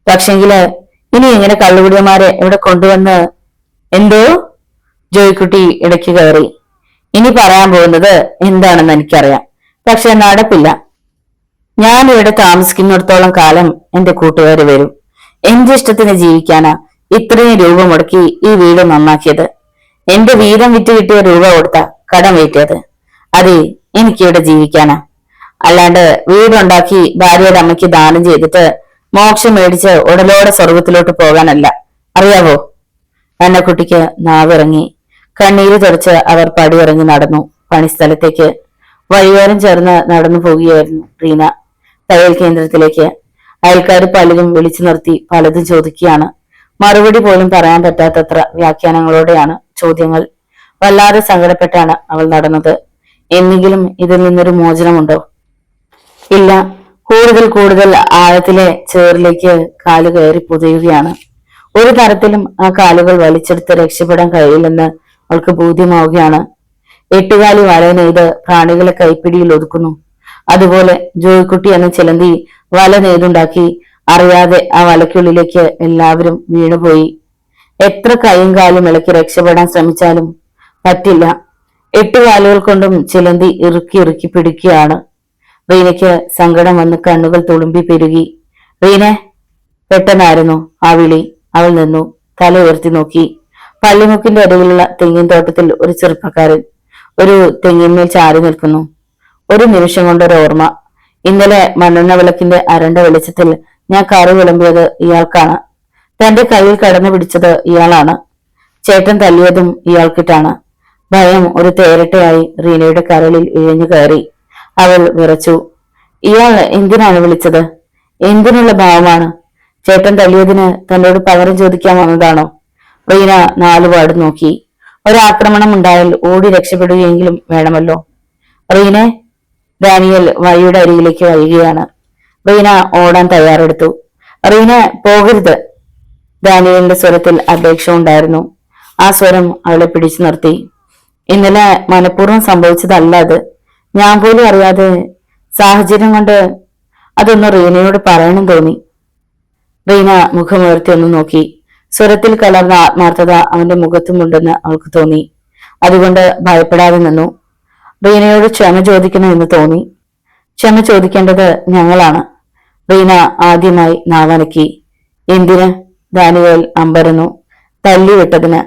പക്ഷെങ്കില് ഇനി എങ്ങനെ കള്ളുകുടിയന്മാരെ ഇവിടെ കൊണ്ടുവന്ന്? എന്തോ? ജോയ്ക്കുട്ടി ഇടയ്ക്ക് കയറി. ഇനി പറയാൻ പോകുന്നത് എന്താണെന്ന് എനിക്കറിയാം, പക്ഷെ നടപ്പില്ല. ഞാൻ ഇവിടെ താമസിക്കുന്നിടത്തോളം കാലം എന്റെ കൂട്ടുകാര് വരും. എന്റെ ഇഷ്ടത്തിന് ജീവിക്കാനാ ഇത്രയും രൂപ മുടക്കി ഈ വീട് നന്നാക്കിയത്. എന്റെ വീതം വിറ്റ് കിട്ടിയ രൂപ കൊടുത്ത കടം വീട്ടിയത്. അതെ, എനിക്കിവിടെ ജീവിക്കാനാ. അല്ലാണ്ട് വീടുണ്ടാക്കി ഭാര്യയുടെ അമ്മയ്ക്ക് ദാനം ചെയ്തിട്ട് മോക്ഷം മേടിച്ച് ഉടലോടെ സ്വർഗത്തിലോട്ട് പോകാനല്ല. അറിയാവോ? അന്നക്കുട്ടിക്ക് നാവിറങ്ങി. കണ്ണീര് തെറിച്ച് അവർ പടിയിറങ്ങി നടന്നു പണിസ്ഥലത്തേക്ക്. വഴിയോരം ചേർന്ന് നടന്നു പോവുകയായിരുന്നു റീന തയ്യൽ കേന്ദ്രത്തിലേക്ക്. അയൽക്കാർ പലരും വിളിച്ചു നിർത്തി പലതും ചോദിക്കുകയാണ്. മറുപടി പോലും പറയാൻ പറ്റാത്തത്ര വ്യാഖ്യാനങ്ങളോടെയാണ് ചോദ്യങ്ങൾ. വല്ലാതെ സങ്കടപ്പെട്ടാണ് അവൾ നടന്നത്. എന്നെങ്കിലും ഇതിൽ നിന്നൊരു മോചനമുണ്ടോ? ഇല്ല. കൂടുതൽ കൂടുതൽ ആഴത്തിലെ ചേറിലേക്ക് കാല് കയറി പുതയുകയാണ്. ഒരു തരത്തിലും ആ കാലുകൾ വലിച്ചെടുത്ത് രക്ഷപ്പെടാൻ കഴിയില്ലെന്ന് അവൾക്ക് ബോധ്യമാവുകയാണ്. 8 വല നെയ്ത് പ്രാണികളെ കൈപ്പിടിയിൽ ഒതുക്കുന്നു. അതുപോലെ ജോയ്ക്കുട്ടി എന്ന ചിലന്തി വല നെയ്തുണ്ടാക്കി അറിയാതെ ആ വലയ്ക്കുള്ളിലേക്ക് എല്ലാവരും വീണുപോയി. എത്ര കൈയും കാലും ഇളക്കി രക്ഷപ്പെടാൻ ശ്രമിച്ചാലും പറ്റില്ല. 8 കാലുകൾ കൊണ്ടും ചിലന്തി ഇറുക്കി ഇറുക്കി പിടിക്കുകയാണ്. റീനയ്ക്ക് സങ്കടം വന്ന് കണ്ണുകൾ തുളുമ്പി പെരുകി. റീനെ! പെട്ടെന്നായിരുന്നു ആ വിളി. അവൾ നിന്നു, തല ഉയർത്തി നോക്കി. പള്ളിമുക്കിന്റെ അടിയിലുള്ള തെങ്ങിൻ തോട്ടത്തിൽ ഒരു ചെറുപ്പക്കാരൻ ഒരു തെങ്ങിന്മേൽ ചാരി നിൽക്കുന്നു. ഒരു നിമിഷം കൊണ്ടൊരു ഓർമ്മ. ഇന്നലെ മണ്ണെണ്ണ വിളക്കിന്റെ അരണ്ട വെളിച്ചത്തിൽ ഞാൻ കറി വിളമ്പിയത് ഇയാൾക്കാണ്. തന്റെ കയ്യിൽ കടന്നു പിടിച്ചത് ഇയാളാണ്. ചേട്ടൻ തല്ലിയതും ഇയാൾക്കിട്ടാണ്. ഭയം ഒരു തേരട്ടയായി റീനയുടെ കരളിൽ ഇഴഞ്ഞു കയറി. അവൾ വിറച്ചു. ഇയാൾ എന്തിനാണ് വിളിച്ചത്? എന്തിനുള്ള ഭാവമാണ്? ചേട്ടൻ തല്ലിയതിന് തന്നോട് പകരം ചോദിക്കാൻ വന്നതാണോ? റീന നാലുപാട് നോക്കി. ഒരാക്രമണം ഉണ്ടായാൽ ഓടി രക്ഷപ്പെടുകയെങ്കിലും വേണമല്ലോ. റീനെ! ഡാനിയൽ വഴിയുടെ അരികിലേക്ക് വരികയാണ്. റീന ഓടാൻ തയ്യാറെടുത്തു. റീന, പോകരുത്! ഡാനിയലിന്റെ സ്വരത്തിൽ അപേക്ഷ ഉണ്ടായിരുന്നു. ആ സ്വരം അവളെ പിടിച്ചു നിർത്തി. ഇന്നലെ മനഃപൂർവ്വം സംഭവിച്ചതല്ല അത്. ഞാൻ പോലും അറിയാതെ സാഹചര്യം കൊണ്ട് അതൊന്ന് റീനയോട് പറയണം തോന്നി. റീന മുഖമുയർത്തി ഒന്ന് നോക്കി. സ്വരത്തിൽ കലർന്ന ആത്മാർത്ഥത അവന്റെ മുഖത്തുമുണ്ടെന്ന് അവൾക്ക് തോന്നി. അതുകൊണ്ട് ഭയപ്പെടാതെ നിന്നു. റീനയോട് ക്ഷമ ചോദിക്കണമെന്ന് തോന്നി. ക്ഷമ ചോദിക്കേണ്ടത് ഞങ്ങളാണ്. റീന ആദ്യമായി നാവനക്കി. എന്തിന്? ദാനിയേൽ അമ്പരന്നു. തല്ലിവിട്ടതിന്.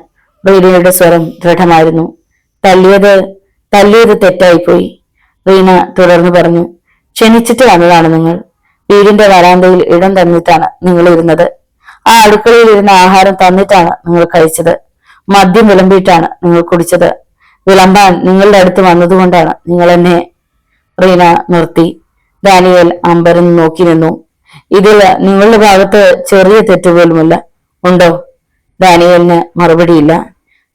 റീനയുടെ സ്വരം ദൃഢമായിരുന്നു. തല്ലിയത് തെറ്റായിപ്പോയി. റീന തുടർന്നു പറഞ്ഞു. ക്ഷണിച്ചിട്ട് വന്നതാണ് നിങ്ങൾ. വീടിന്റെ വരാന്തയിൽ ഇടം തന്നിട്ടാണ് നിങ്ങൾ ഇരുന്നത്. ആ അടുക്കളയിൽ ഇരുന്ന ആഹാരം തന്നിട്ടാണ് നിങ്ങൾ കഴിച്ചത്. മദ്യം വിളമ്പിയിട്ടാണ് നിങ്ങൾ കുടിച്ചത്. വിളമ്പാൻ നിങ്ങളുടെ അടുത്ത് വന്നതുകൊണ്ടാണ് നിങ്ങൾ എന്നെ. റീന നിർത്തി. ദാനിയേൽ അമ്പരന്ന് നോക്കി നിന്നു. ഇതിൽ നിങ്ങളുടെ ഭാഗത്ത് ചെറിയ തെറ്റുപോലുമില്ല. ഉണ്ടോ? ദാനിയേലിന് മറുപടിയില്ല.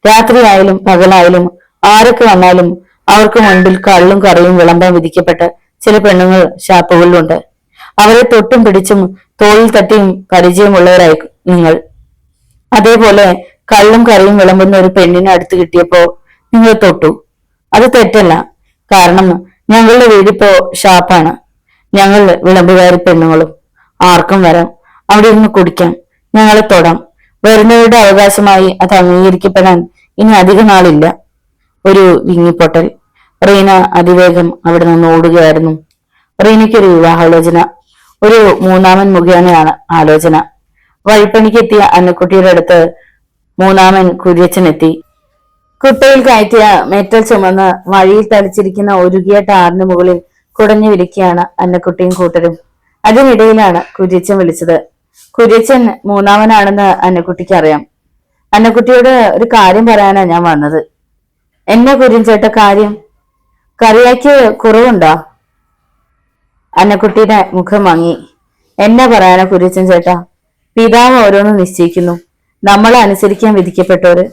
രാത്രിയായാലും പകലായാലും ആരൊക്കെ വന്നാലും അവർക്ക് മുൻപിൽ കള്ളും കറിയും വിളമ്പാൻ വിധിക്കപ്പെട്ട ചില പെണ്ണുങ്ങൾ ഷാപ്പുകളിലുണ്ട്. അവരെ തൊട്ടും പിടിച്ചും തോളിൽ തട്ടിയും പരിചയമുള്ളവരായി നിങ്ങൾ. അതേപോലെ കള്ളും കറിയും വിളമ്പുന്ന ഒരു പെണ്ണിനെ അടുത്ത് കിട്ടിയപ്പോ നിങ്ങൾ തൊട്ടു. അത് തെറ്റല്ല. കാരണം ഞങ്ങളുടെ വീടിപ്പോ ഷാപ്പാണ്. ഞങ്ങൾ വിളമ്പുകാരി പെണ്ണുങ്ങളും. ആർക്കും വരാം, അവിടെ ഇരുന്ന് കുടിക്കാം, ഞങ്ങളെ തൊടാം. വരുന്നവരുടെ അവകാശമായി അത് അംഗീകരിക്കപ്പെടാൻ ഇനി അധിക നാളില്ല. ഒരു വിങ്ങിപ്പൊട്ടൽ. റീന അതിവേഗം അവിടെ നിന്ന് ഓടുകയായിരുന്നു. റീനയ്ക്കൊരു വിവാഹാലോചന. ഒരു മൂന്നാമൻ മുഖേനയാണ് ആലോചന. വഴിപ്പണിക്കെത്തിയ അന്നക്കുട്ടിയുടെ അടുത്ത് മൂന്നാമൻ കുര്യച്ചനെത്തി. കുട്ടയിൽ കയറ്റിയ മെറ്റൽ ചുമന്ന് വഴിയിൽ തളിച്ചിരിക്കുന്ന ഒരുകിയ ടാറിന് മുകളിൽ കുടഞ്ഞു വിരിക്കുകയാണ് അന്നക്കുട്ടിയും കൂട്ടരും. അതിനിടയിലാണ് കുര്യച്ചൻ വിളിച്ചത്. കുര്യച്ചൻ മൂന്നാമനാണെന്ന് അന്നക്കുട്ടിക്ക് അറിയാം. അന്നക്കുട്ടിയോട് ഒരു കാര്യം പറയാനാ ഞാൻ വന്നത്. എന്നാ കുര്യൻ ചേട്ട കാര്യം? കറിയാക്ക് കുറവുണ്ടോ? അന്നക്കുട്ടിയുടെ മുഖം മങ്ങി. എന്നാ പറയാനാ കുര്യച്ചൻ ചേട്ടാ? പിതാവ് ഓരോന്ന് നിശ്ചയിക്കുന്നു. നമ്മളെ അനുസരിക്കാൻ വിധിക്കപ്പെട്ടവര്.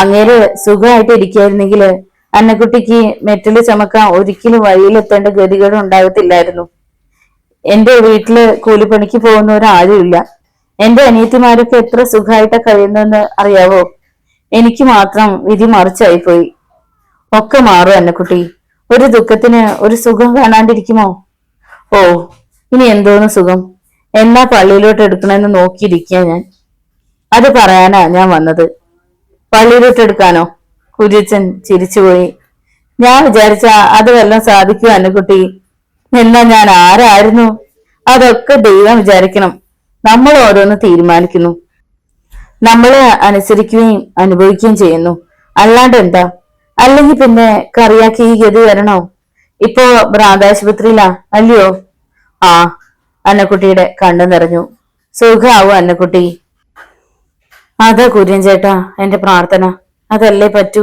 അങ്ങേര് സുഖമായിട്ട് ഇരിക്കായിരുന്നെങ്കിൽ അന്നക്കുട്ടിക്ക് മെറ്റല് ചമക്കാൻ ഒരിക്കലും വഴിയിലെത്തേണ്ട ഗതികേട് ഉണ്ടാകത്തില്ലായിരുന്നു. എന്റെ വീട്ടില് കൂലിപ്പണിക്ക് പോകുന്നവരാരുമില്ല. എന്റെ അനിയത്തിമാരൊക്കെ എത്ര സുഖമായിട്ടാ കഴിയുന്നതെന്ന് അറിയാവോ? എനിക്ക് മാത്രം വിധി മറിച്ചായിപ്പോയി. ഒക്കെ മാറും അന്നക്കുട്ടി. ഒരു ദുഃഖത്തിന് ഒരു സുഖം കാണാണ്ടിരിക്കുമോ? ഓ, ഇനി എന്തോന്ന് സുഖം? എന്നാ പള്ളിയിലോട്ട് എടുക്കണമെന്ന് നോക്കിയിരിക്കുക ഞാൻ. അത് പറയാനാ ഞാൻ വന്നത്. പള്ളിയിലോട്ട് എടുക്കാനോ? കുര്യച്ചൻ ചിരിച്ചുപോയി. ഞാൻ വിചാരിച്ച അത് വല്ലതും സാധിക്കൂ അന്നക്കുട്ടി. എന്നാ ഞാൻ ആരായിരുന്നു? അതൊക്കെ ദൈവം വിചാരിക്കണം. നമ്മൾ ഓരോന്ന് തീരുമാനിക്കുന്നു, നമ്മളെ അനുസരിക്കുകയും അനുഭവിക്കുകയും ചെയ്യുന്നു. അല്ലാണ്ട് എന്താ? അല്ലെങ്കിൽ പിന്നെ കറിയാക്കി ഈ ഗതി വരണോ? ഇപ്പോ ഭ്രാന്താശുപത്രിയിലാ അല്ലയോ? ആ. അന്നക്കുട്ടിയുടെ കണ്ണു നിറഞ്ഞു. സുഖാവൂ അന്നക്കുട്ടി. അതാ കുര്യൻ ചേട്ടാ എന്റെ പ്രാർത്ഥന. അതല്ലേ പറ്റൂ.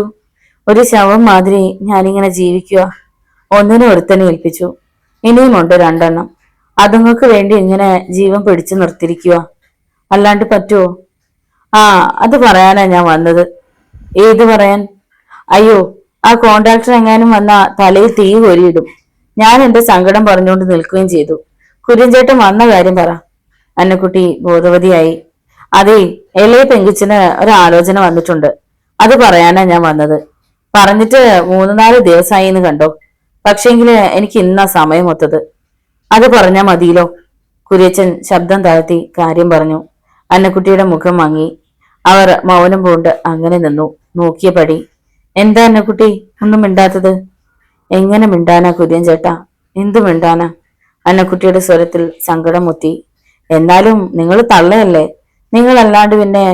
ഒരു ശവം മാതിരി ഞാനിങ്ങനെ ജീവിക്കുക. ഒന്നിനും ഒരുത്തനെ ഏൽപ്പിച്ചു. ഇനിയുമുണ്ട് 2 എണ്ണം. അതുങ്ങൾക്ക് വേണ്ടി ഇങ്ങനെ ജീവൻ പിടിച്ചു നിർത്തിയിരിക്കുക. അല്ലാണ്ട് പറ്റുമോ? ആ, അത് പറയാനാ ഞാൻ വന്നത്. ഏത് പറയാൻ? അയ്യോ, ആ കോൺട്രാക്ടർ എങ്ങാനും വന്ന തലയിൽ തീ കോരിയിടും. ഞാൻ എന്റെ സങ്കടം പറഞ്ഞുകൊണ്ട് നിൽക്കുകയും ചെയ്തു. കുര്യൻചേട്ടൻ വന്ന കാര്യം പറ. അന്നക്കുട്ടി ബോധവതിയായി. അതെ, ഇളയ പെങ്കിച്ചിന് ഒരാലോചന വന്നിട്ടുണ്ട്. അത് പറയാനാ ഞാൻ വന്നത്. പറഞ്ഞിട്ട് 3-4 ദിവസമായി എന്ന് കണ്ടോ. പക്ഷെങ്കില് എനിക്ക് ഇന്നാ സമയം ഒത്തത്. അത് പറഞ്ഞാ മതിയല്ലോ. കുര്യച്ചൻ ശബ്ദം താഴ്ത്തി കാര്യം പറഞ്ഞു. അന്നക്കുട്ടിയുടെ മുഖം മങ്ങി. അവർ മൗനം പൂണ്ട് അങ്ങനെ നിന്നു നോക്കിയ പടി. എന്താ അന്നക്കുട്ടി ഒന്നും മിണ്ടാത്തത്? എങ്ങനെ മിണ്ടാനാ കുര്യൻ ചേട്ടാ? എന്തു മിണ്ടാനാ? അന്നക്കുട്ടിയുടെ സ്വരത്തിൽ സങ്കടം മുത്തി. എന്നാലും നിങ്ങൾ തള്ളയല്ലേ. നിങ്ങളല്ലാണ്ട് പിന്നെ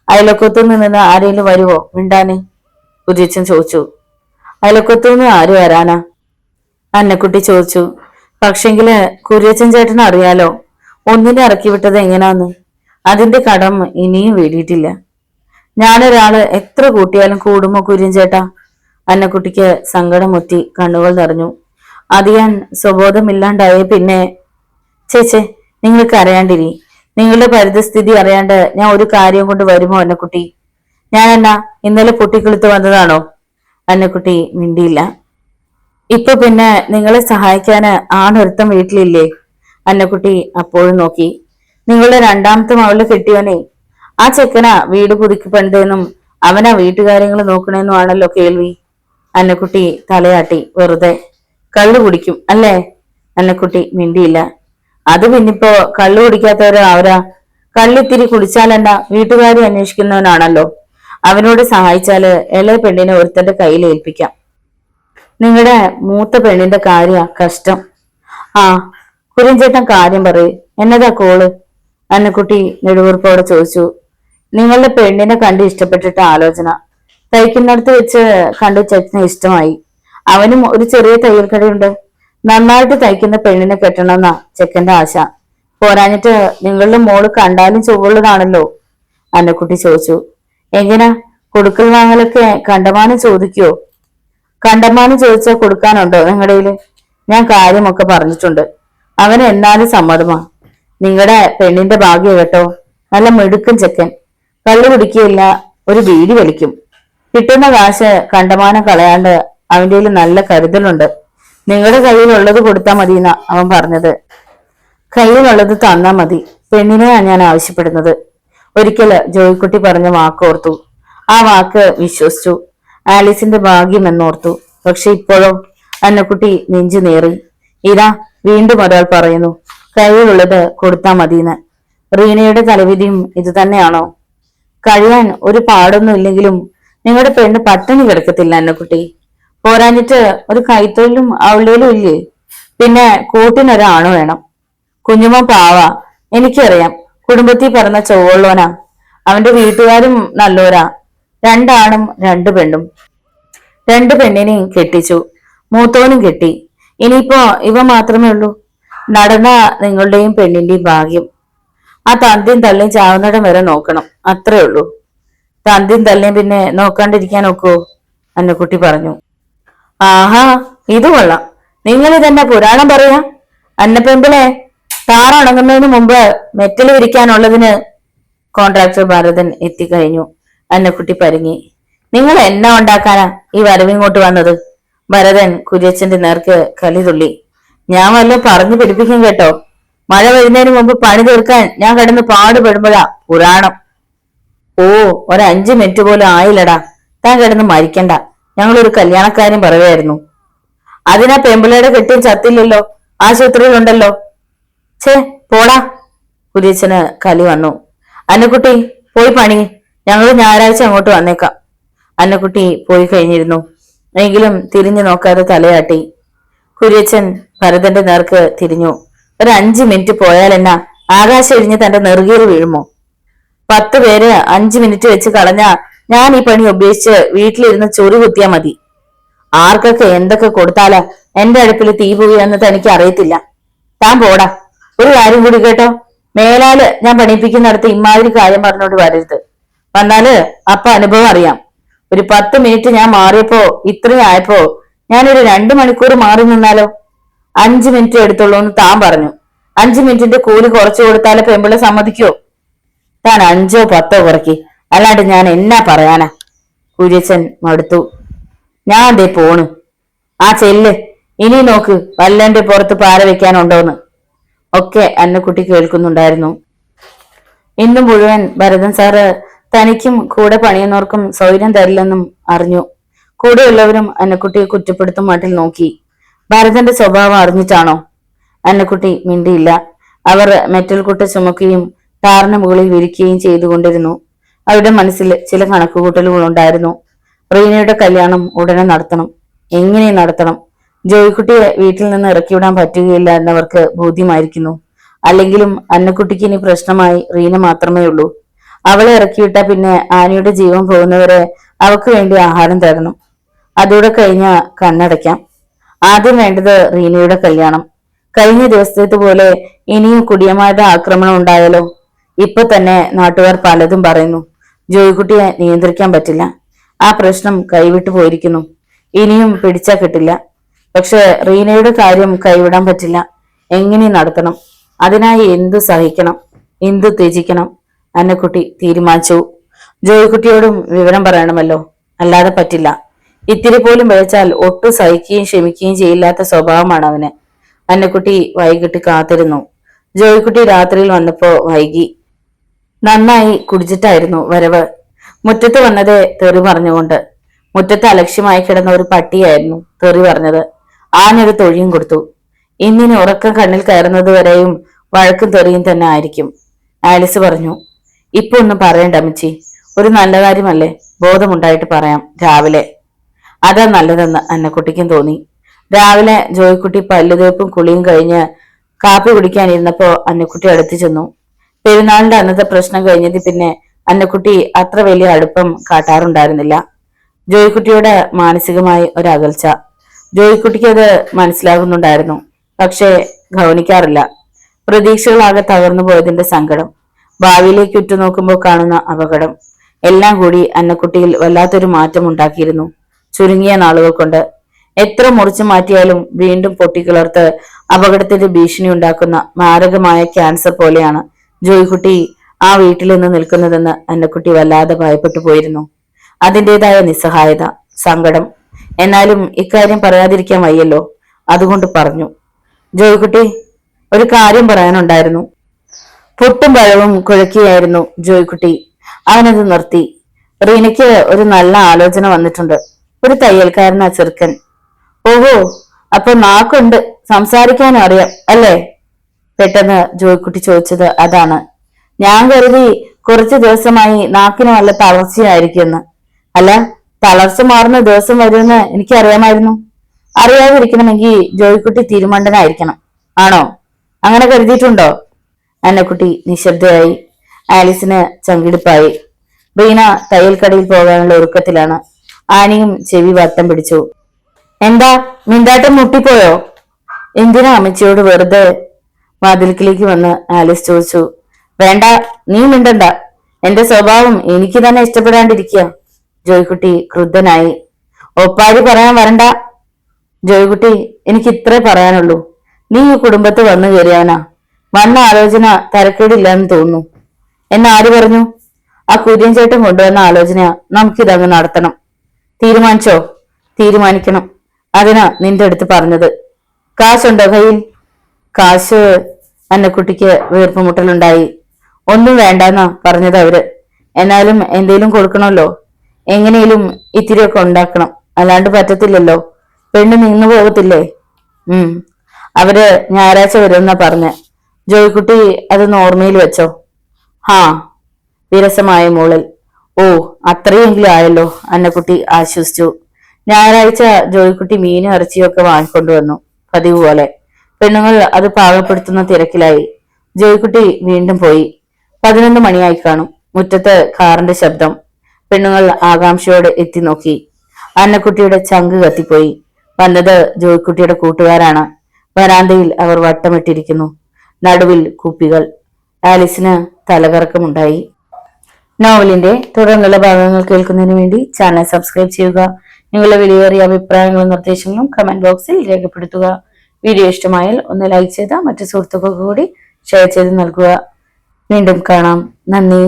അയലൊക്കത്തുനിന്ന് നിന്ന് ആരെങ്കിലും വരുവോ മിണ്ടാന്? കുര്യച്ചൻ ചോദിച്ചു. അയലൊക്കത്തുനിന്ന് ആര് വരാനാ? അന്നക്കുട്ടി ചോദിച്ചു. പക്ഷെങ്കില് കുര്യച്ചൻ ചേട്ടന് അറിയാലോ ഒന്നിനെ ഇറക്കി വിട്ടത് എങ്ങനാന്ന്. അതിന്റെ കടം ഇനിയും വീടിയിട്ടില്ല. ഞാനൊരാള് എത്ര കൂട്ടിയാലും കൂടുമോ കുര്യൻ ചേട്ടാ? അന്നക്കുട്ടിക്ക് സങ്കടം മുറ്റി കണ്ണുകൾ നിറഞ്ഞു. അതിയാൻ സ്വബോധമില്ലാണ്ടായ പിന്നെ ചേച്ചേ നിങ്ങൾക്ക് അറിയാണ്ടിരി. നിങ്ങളുടെ പരിതസ്ഥിതി അറിയാണ്ട് ഞാൻ ഒരു കാര്യം കൊണ്ട് വരുമോ അന്നക്കുട്ടി? ഞാൻ എന്നാ ഇന്നലെ പൊട്ടിക്കിളുത്ത് വന്നതാണോ? അന്നക്കുട്ടി മിണ്ടിയില്ല. ഇപ്പൊ പിന്നെ നിങ്ങളെ സഹായിക്കാന് ആണൊരുത്തം വീട്ടിലില്ലേ? അന്നക്കുട്ടി അപ്പോഴും നോക്കി. നിങ്ങളുടെ 2ാമത്തെ മകള് കെട്ടിയവനെ. ആ ചെക്കനാ വീട് പുതുക്കി പണിതെന്നും അവനാ വീട്ടുകാര്യങ്ങൾ നോക്കണെന്നും ആണല്ലോ കേൾവി. അന്നക്കുട്ടി തലയാട്ടി വെറുതെ. കള്ളു കുടിക്കും അല്ലേ? അന്നക്കുട്ടി മിണ്ടിയില്ല. അത് പിന്നിപ്പോ കള്ളു കുടിക്കാത്തവരോ അവരാ? കള്ളിത്തിരി കുടിച്ചാലെന്ന വീട്ടുകാരി അന്വേഷിക്കുന്നവനാണല്ലോ. അവനോട് സഹായിച്ചാല് ഇളയ പെണ്ണിനെ ഒരുത്തന്റെ കയ്യിൽ ഏൽപ്പിക്കാം. നിങ്ങളുടെ മൂത്ത പെണ്ണിന്റെ കാര്യ കഷ്ടം. ആ, കുര്യൻചേട്ടൻ കാര്യം പറയൂ, എന്നതാ കോള്? അന്നക്കുട്ടി നെടുവീർപ്പോടെ ചോദിച്ചു. നിങ്ങളുടെ പെണ്ണിനെ കണ്ട് ഇഷ്ടപ്പെട്ടിട്ട് ആലോചന. തയ്ക്കുന്നിടത്ത് വെച്ച് കണ്ടു ചേട്ടന് ഇഷ്ടമായി. അവനും ഒരു ചെറിയ തയ്യൽ കടയുണ്ട്. നന്നായിട്ട് തയ്ക്കുന്ന പെണ്ണിനെ കെട്ടണമെന്നാ ചെക്കന്റെ ആശ. പോരാഞ്ഞിട്ട് നിങ്ങളുടെ മോള് കണ്ടാലും ചൊവ്വുള്ളതാണല്ലോ. അന്നക്കുട്ടി ചോദിച്ചു. എങ്ങനാ കൊടുക്കൽ വാങ്ങലൊക്കെ കണ്ടമാനം ചോദിക്കുവോ? കണ്ടമാനം ചോദിച്ചാൽ കൊടുക്കാനുണ്ടോ നിങ്ങളുടെയില്? ഞാൻ കാര്യമൊക്കെ പറഞ്ഞിട്ടുണ്ട്. അവന് എന്നാലും സമ്മതമാ. നിങ്ങളുടെ പെണ്ണിന്റെ ഭാഗ്യം കേട്ടോ. നല്ല മിടുക്കൻ ചെക്കൻ. കള്ളു കുടിക്കുകയില്ല, ഒരു ബീഡി വലിക്കും. കിട്ടുന്ന കാശ് കണ്ടമാനം കളയാണ്ട് അവന്റെ നല്ല കരുതലുണ്ട്. നിങ്ങളുടെ കയ്യിലുള്ളത് കൊടുത്താൽ മതിയെന്നാ അവൻ പറഞ്ഞത്. കയ്യിലുള്ളത് തന്നാ മതി. പെണ്ണിനെയാ ഞാൻ ആവശ്യപ്പെടുന്നത്. ഒരിക്കല് ജോയിക്കുട്ടി പറഞ്ഞ വാക്കോർത്തു. ആ വാക്ക് വിശ്വസിച്ചു. ആലീസിന്റെ ഭാഗ്യം എന്നോർത്തു. പക്ഷെ ഇപ്പോഴോ? അന്നക്കുട്ടി നെഞ്ചു നേറി. ഇതാ വീണ്ടും ഒരാൾ പറയുന്നു കയ്യിലുള്ളത് കൊടുത്താ മതിയെന്ന്. റീനയുടെ തലവിധിയും ഇത് തന്നെയാണോ? കഴിയാൻ ഒരു പാടൊന്നും ഇല്ലെങ്കിലും നിങ്ങളുടെ പെണ്ണ് പട്ടിണി കിടക്കത്തില്ല അന്നക്കുട്ടി. പോരാഞ്ഞിട്ട് ഒരു കൈത്തൊഴിലും അവളുടെ ഇല്ലേ? പിന്നെ കൂട്ടിനൊരാണ് വേണം. കുഞ്ഞുമോൻ പാവ, എനിക്കറിയാം. കുടുംബത്തിൽ പറഞ്ഞ ചൊവ്വുള്ളോനാ. അവന്റെ വീട്ടുകാരും നല്ലോരാ. രണ്ടാണും രണ്ടു പെണ്ണും. രണ്ടു പെണ്ണിനെയും കെട്ടിച്ചു. മൂത്തോനും കെട്ടി. ഇനിയിപ്പോ ഇവ മാത്രമേ ഉള്ളൂ. നടന്ന നിങ്ങളുടെയും പെണ്ണിന്റെയും ഭാഗ്യം. ആ തന്തിയും തള്ളിയും ചാവുന്നിടം വരെ നോക്കണം, അത്രേ ഉള്ളൂ. തന്തിയും തള്ളിയും പിന്നെ നോക്കാണ്ടിരിക്കാൻ ഒക്കുവോ? അന്നക്കുട്ടി പറഞ്ഞു. ആഹാ, ഇത് കൊള്ളാം. നിങ്ങൾ ഇതെന്നെ പുരാണം പറയാ? അന്നപ്പെമ്പിളെ, താറുണങ്ങുന്നതിന് മുമ്പ് മെറ്റൽ വിരിക്കാനുള്ളതിന് കോൺട്രാക്ടർ ഭരതൻ എത്തിക്കഴിഞ്ഞു. അന്നക്കുട്ടി പരിങ്ങി. നിങ്ങൾ എന്നാ ഉണ്ടാക്കാനാ ഈ വരവിങ്ങോട്ട് വന്നത്? ഭരതൻ കുര്യച്ചന്റെ നേർക്ക് കലിതുള്ളി. ഞാൻ വല്ലതും പറഞ്ഞു പിടിപ്പിക്കും കേട്ടോ. മഴ വരുന്നതിന് മുമ്പ് പണി തീർക്കാൻ ഞാൻ കിടന്ന് പാടുപെടുമ്പോഴാ പുരാണം. ഓ, 5 മിനിറ്റ് പോലും ആയില്ലടാ. താൻ കിടന്ന് മരിക്കണ്ട. ഞങ്ങളൊരു കല്യാണക്കാര്യം പറയുമായിരുന്നു. അതിനാ പെമ്പിളയുടെ കെട്ടിയും ചത്തില്ലല്ലോ, ആശുപത്രിയിലുണ്ടല്ലോ. ഛേ, പോടാ. കുര്യച്ചന് കലി വന്നു. അന്നക്കുട്ടി പോയി പണി. ഞങ്ങൾ ഞായറാഴ്ച അങ്ങോട്ട് വന്നേക്കാം. അന്നക്കുട്ടി പോയി കഴിഞ്ഞിരുന്നു. എങ്കിലും തിരിഞ്ഞു നോക്കാതെ തലയാട്ടി. കുര്യച്ചൻ ഭരതന്റെ നേർക്ക് തിരിഞ്ഞു. 5 മിനിറ്റ് പോയാൽ എന്നാ ആകാശം ഇടിഞ്ഞ് തന്റെ നെറുകയിൽ വീഴുമോ? 10 പേര് 5 മിനിറ്റ് വെച്ച് കളഞ്ഞാ ഞാൻ ഈ പണി ഉപേക്ഷിച്ച് വീട്ടിലിരുന്ന് ചൊറി കുത്തിയാ മതി. ആർക്കൊക്കെ എന്തൊക്കെ കൊടുത്താലാ എന്റെ അടുപ്പിൽ തീ പോവുകയെന്ന് തനിക്ക് അറിയത്തില്ല. താൻ പോടാ. ഒരു കാര്യം കൂടി കേട്ടോ, മേലാല് ഞാൻ പണിയിപ്പിക്കുന്നിടത്ത് ഇമാതിരി കാര്യം പറഞ്ഞോണ്ട് വരരുത്. വന്നാല് അപ്പൊ അനുഭവം അറിയാം. ഒരു 10 മിനിറ്റ് ഞാൻ മാറിയപ്പോ ഇത്രയും ആയപ്പോ ഞാനൊരു 2 മണിക്കൂർ മാറി നിന്നാലോ? 5 മിനിറ്റ് എടുത്തുള്ളൂ എന്ന് താൻ പറഞ്ഞു. 5 മിനിറ്റിന്റെ കൂലി കുറച്ചു കൊടുത്താലേ പെമ്പിളെ സമ്മതിക്കോ? താൻ 5ഓ 10ഓ കുറയ്ക്ക്, അല്ലാണ്ട് ഞാൻ എന്നാ പറയാനാ? കുര്യച്ചൻ മടുത്തു. ഞാൻ ദേ പോണു. ആ ചെല്ല്. ഇനി നോക്ക് വല്ലന്റെ പുറത്ത് പാര വെക്കാനുണ്ടോന്ന്. ഒക്കെ അന്നക്കുട്ടി കേൾക്കുന്നുണ്ടായിരുന്നു. ഇന്നു മുഴുവൻ ഭരതൻ സാറ് തനിക്കും കൂടെ പണിയുന്നവർക്കും സൗകര്യം തരില്ലെന്നും അറിഞ്ഞു. കൂടെയുള്ളവരും അന്നക്കുട്ടിയെ കുറ്റപ്പെടുത്തും മട്ടിൽ നോക്കി. ഭരതന്റെ സ്വഭാവം അറിഞ്ഞിട്ടാണോ? അന്നക്കുട്ടി മിണ്ടിയില്ല. അവർ മെറ്റൽ കുട്ട ചുമക്കുകയും ടാറിന് മുകളിൽ വിരിക്കുകയും ചെയ്തുകൊണ്ടിരുന്നു. അവരുടെ മനസ്സിൽ ചില കണക്കുകൂട്ടലുകൾ ഉണ്ടായിരുന്നു. റീനയുടെ കല്യാണം ഉടനെ നടത്തണം. എങ്ങനെ നടത്തണം? ജോയിക്കുട്ടിയെ വീട്ടിൽ നിന്ന് ഇറക്കിവിടാൻ പറ്റുകയില്ല എന്നവർക്ക് ബോധ്യമായിരിക്കുന്നു. അല്ലെങ്കിലും അന്നക്കുട്ടിക്ക് ഇനി പ്രശ്നമായി റീന മാത്രമേ ഉള്ളൂ. അവളെ ഇറക്കിവിട്ട പിന്നെ ആനയുടെ ജീവൻ പോകുന്നവരെ അവക്ക് വേണ്ടി ആഹാരം തരണം. അതോടെ കഴിഞ്ഞ കണ്ണടയ്ക്കാം. ആദ്യം വേണ്ടത് റീനയുടെ കല്യാണം. കഴിഞ്ഞ ദിവസത്തേതുപോലെ ഇനിയും കുടിയന്മാരുടെ ആക്രമണം ഉണ്ടായാലോ? ഇപ്പൊ തന്നെ നാട്ടുകാർ പലതും പറയുന്നു. ജോയിക്കുട്ടിയെ നിയന്ത്രിക്കാൻ പറ്റില്ല. ആ പ്രശ്നം കൈവിട്ടു പോയിരിക്കുന്നു. ഇനിയും പിടിച്ചാ കിട്ടില്ല. പക്ഷെ റീനയുടെ കാര്യം കൈവിടാൻ പറ്റില്ല. എങ്ങനെ നടത്തണം? അതിനായി എന്തു സഹിക്കണം, എന്തു ത്യജിക്കണം? അന്നക്കുട്ടി തീരുമാനിച്ചു. ജോയിക്കുട്ടിയോടും വിവരം പറയണമല്ലോ, അല്ലാതെ പറ്റില്ല. ഇത്തിരി പോലും പിഴച്ചാൽ ഒട്ടും സഹിക്കുകയും ക്ഷമിക്കുകയും ചെയ്യില്ലാത്ത സ്വഭാവമാണ് അവന്. അന്നക്കുട്ടി വൈകിട്ട് കാത്തിരുന്നു. ജോയിക്കുട്ടി രാത്രിയിൽ വന്നപ്പോ വൈകി. നന്നായി കുടിച്ചിട്ടായിരുന്നു വരവ്. മുറ്റത്ത് വന്നത് തെറി പറഞ്ഞുകൊണ്ട്. മുറ്റത്ത് അലക്ഷ്യമായി കിടന്ന ഒരു പട്ടിയായിരുന്നു തെറി പറഞ്ഞത്. ആനൊരു തൊഴിയും കൊടുത്തു. ഇന്നിന് ഉറക്കം കണ്ണിൽ കയറുന്നത് വരെയും വഴക്കും തെറിയും തന്നെ ആയിരിക്കും. ആലിസ് പറഞ്ഞു. ഇപ്പൊ ഒന്നും പറയണ്ട അമ്മച്ചി, ഒരു നല്ല കാര്യമല്ലേ, ബോധമുണ്ടായിട്ട് പറയാം രാവിലെ. അതാ നല്ലതെന്ന് അന്നക്കുട്ടിക്കും തോന്നി. രാവിലെ ജോയ്ക്കുട്ടി പല്ലുതേപ്പും കുളിയും കഴിഞ്ഞ് കാപ്പി കുടിക്കാനിരുന്നപ്പോ അന്നക്കുട്ടി അടുത്തു ചെന്നു. പെരുന്നാളിന്റെ അന്നത്തെ പ്രശ്നം കഴിഞ്ഞതിൽ പിന്നെ അന്നക്കുട്ടി അത്ര വലിയ അടുപ്പം കാട്ടാറുണ്ടായിരുന്നില്ല. ജോയ്ക്കുട്ടിയുടെ മാനസികമായി ഒരകൽച്ച. ജോയ്ക്കുട്ടിക്ക് അത് മനസ്സിലാകുന്നുണ്ടായിരുന്നു, പക്ഷേ ഗൗനിക്കാറില്ല. പ്രതീക്ഷകളാകെ തകർന്നു പോയതിന്റെ സങ്കടം, ഭാവിയിലേക്ക് ഉറ്റുനോക്കുമ്പോൾ കാണുന്ന അപകടം, എല്ലാം കൂടി അന്നക്കുട്ടിയിൽ വല്ലാത്തൊരു മാറ്റം ഉണ്ടാക്കിയിരുന്നു ചുരുങ്ങിയ നാളുകൾ കൊണ്ട്. എത്ര മുറിച്ചു മാറ്റിയാലും വീണ്ടും പൊട്ടിക്കിളർത്ത് അപകടത്തിന്റെ ഭീഷണി ഉണ്ടാക്കുന്ന മാരകമായ ക്യാൻസർ പോലെയാണ് ജോയ്ക്കുട്ടി ആ വീട്ടിൽ നിന്ന് നിൽക്കുന്നതെന്ന് അന്നക്കുട്ടി വല്ലാതെ ഭയപ്പെട്ടു പോയിരുന്നു. അതിൻ്റെതായ നിസ്സഹായത, സങ്കടം. എന്നാലും ഇക്കാര്യം പറയാതിരിക്കാൻ വയ്യല്ലോ, അതുകൊണ്ട് പറഞ്ഞു. ജോയ്ക്കുട്ടി, ഒരു കാര്യം പറയാനുണ്ടായിരുന്നു. പുട്ടും പഴവും കുഴക്കിയായിരുന്നു ജോയ്ക്കുട്ടി. അവനത് നിർത്തി. റീനയ്ക്ക് ഒരു നല്ല ആലോചന വന്നിട്ടുണ്ട്. ഒരു തയ്യൽക്കാരനാ ചെറുക്കൻ. ഓഹോ, അപ്പൊ നാക്കുണ്ട്, സംസാരിക്കാനും അറിയാം അല്ലേ? പെട്ടെന്ന് ജോയ്ക്കുട്ടി ചോദിച്ചത് അതാണ്. ഞാൻ കരുതി കുറച്ചു ദിവസമായി നാക്കിന് നല്ല തളർച്ചയായിരിക്കുമെന്ന്. അല്ല, തളർച്ച മാറുന്ന ദിവസം വരുമെന്ന് എനിക്കറിയാമായിരുന്നു. അറിയാതിരിക്കണമെങ്കിൽ ജോയ്ക്കുട്ടി തിരുമണ്ടനായിരിക്കണം. ആണോ? അങ്ങനെ കരുതിയിട്ടുണ്ടോ? അന്നക്കുട്ടി നിശബ്ദയായി. ആലിസിന് ചങ്കിടിപ്പായി. റീന തയ്യൽക്കടയിൽ പോകാനുള്ള ഒരുക്കത്തിലാണ്. ആനിയും ചെവി വട്ടം പിടിച്ചു. എന്താ മിണ്ടാട്ടം മുട്ടിപ്പോയോ? എന്തിനാ അമ്മച്ചിയോട് വെറുതെ? വാതിൽക്കിലേക്ക് വന്ന് ആലിസ് ചോദിച്ചു. വേണ്ട, നീ മിണ്ടണ്ട. എന്റെ സ്വഭാവം എനിക്ക് തന്നെ ഇഷ്ടപ്പെടാണ്ടിരിക്കുക. ജോയ്ക്കുട്ടി ക്രുദ്ധനായി. ഒപ്പാടി പറയാൻ വരണ്ട. ജോയ്ക്കുട്ടി, എനിക്ക് ഇത്രേ പറയാനുള്ളൂ. നീ ഈ കുടുംബത്ത് വന്നു കയറിയാനാ. വന്ന ആലോചന തരക്കേടില്ലാന്ന് തോന്നുന്നു. എന്നാര് പറഞ്ഞു? ആ കുര്യൻ ചേട്ടൻ കൊണ്ടുവന്ന ആലോചന നമുക്കിതങ്ങ് നടത്തണം. തീരുമാനിച്ചോ? തീരുമാനിക്കണം. അതിനാ നിന്റെ അടുത്ത് പറഞ്ഞത്. കാശുണ്ടോ കയ്യിൽ? കാശ്? അന്നക്കുട്ടിക്ക് വീർപ്പുമുട്ടലുണ്ടായി. ഒന്നും വേണ്ടെന്നാ പറഞ്ഞത് അവര്. എന്നാലും എന്തേലും കൊടുക്കണമല്ലോ. എങ്ങനെയും ഇത്തിരിയൊക്കെ ഉണ്ടാക്കണം, അല്ലാണ്ട് പറ്റത്തില്ലല്ലോ. പെണ്ണ് നിന്നു പോകത്തില്ലേ? അവര് ഞായറാഴ്ച വരുമെന്നാ പറഞ്ഞ്. ജോയ്ക്കുട്ടി അതൊന്ന് ഓർമ്മയിൽ വെച്ചോ. ഹാ. വിരസമായ മൂളൽ. ഓ, അത്രയെങ്കിലും ആയല്ലോ, അന്നക്കുട്ടി ആശ്വസിച്ചു. ഞായറാഴ്ച ജോയ്ക്കുട്ടി മീനും ഇറച്ചിയൊക്കെ വാങ്ങിക്കൊണ്ടുവന്നു, പതിവ് പോലെ. പെണ്ണുങ്ങൾ അത് പാകപ്പെടുത്തുന്ന തിരക്കിലായി. ജോയ്ക്കുട്ടി വീണ്ടും പോയി. 11 മണിയായി കാണും. മുറ്റത്ത് കാറിന്റെ ശബ്ദം. പെണ്ണുങ്ങൾ ആകാംക്ഷയോടെ എത്തി നോക്കി. അന്നക്കുട്ടിയുടെ ചങ്ക് കത്തിപ്പോയി. വന്നത് ജോയ്ക്കുട്ടിയുടെ കൂട്ടുകാരാണ്. വരാന്തയിൽ അവർ വട്ടമിട്ടിരിക്കുന്നു. നടുവിൽ കുപ്പികൾ. ആലിസിന് തലകറക്കമുണ്ടായി. നോവലിന്റെ തുടർന്നുള്ള ഭാഗങ്ങൾ കേൾക്കുന്നതിന് വേണ്ടി ചാനൽ സബ്സ്ക്രൈബ് ചെയ്യുക. നിങ്ങളുടെ വിലയേറിയ അഭിപ്രായങ്ങളും നിർദ്ദേശങ്ങളും കമന്റ് ബോക്സിൽ രേഖപ്പെടുത്തുക. വീഡിയോ ഇഷ്ടമായാൽ ഒന്ന് ലൈക്ക് ചെയ്ത മറ്റു സുഹൃത്തുക്കൾക്ക് കൂടി ഷെയർ ചെയ്ത് നൽകുക. വീണ്ടും കാണാം. നന്ദി.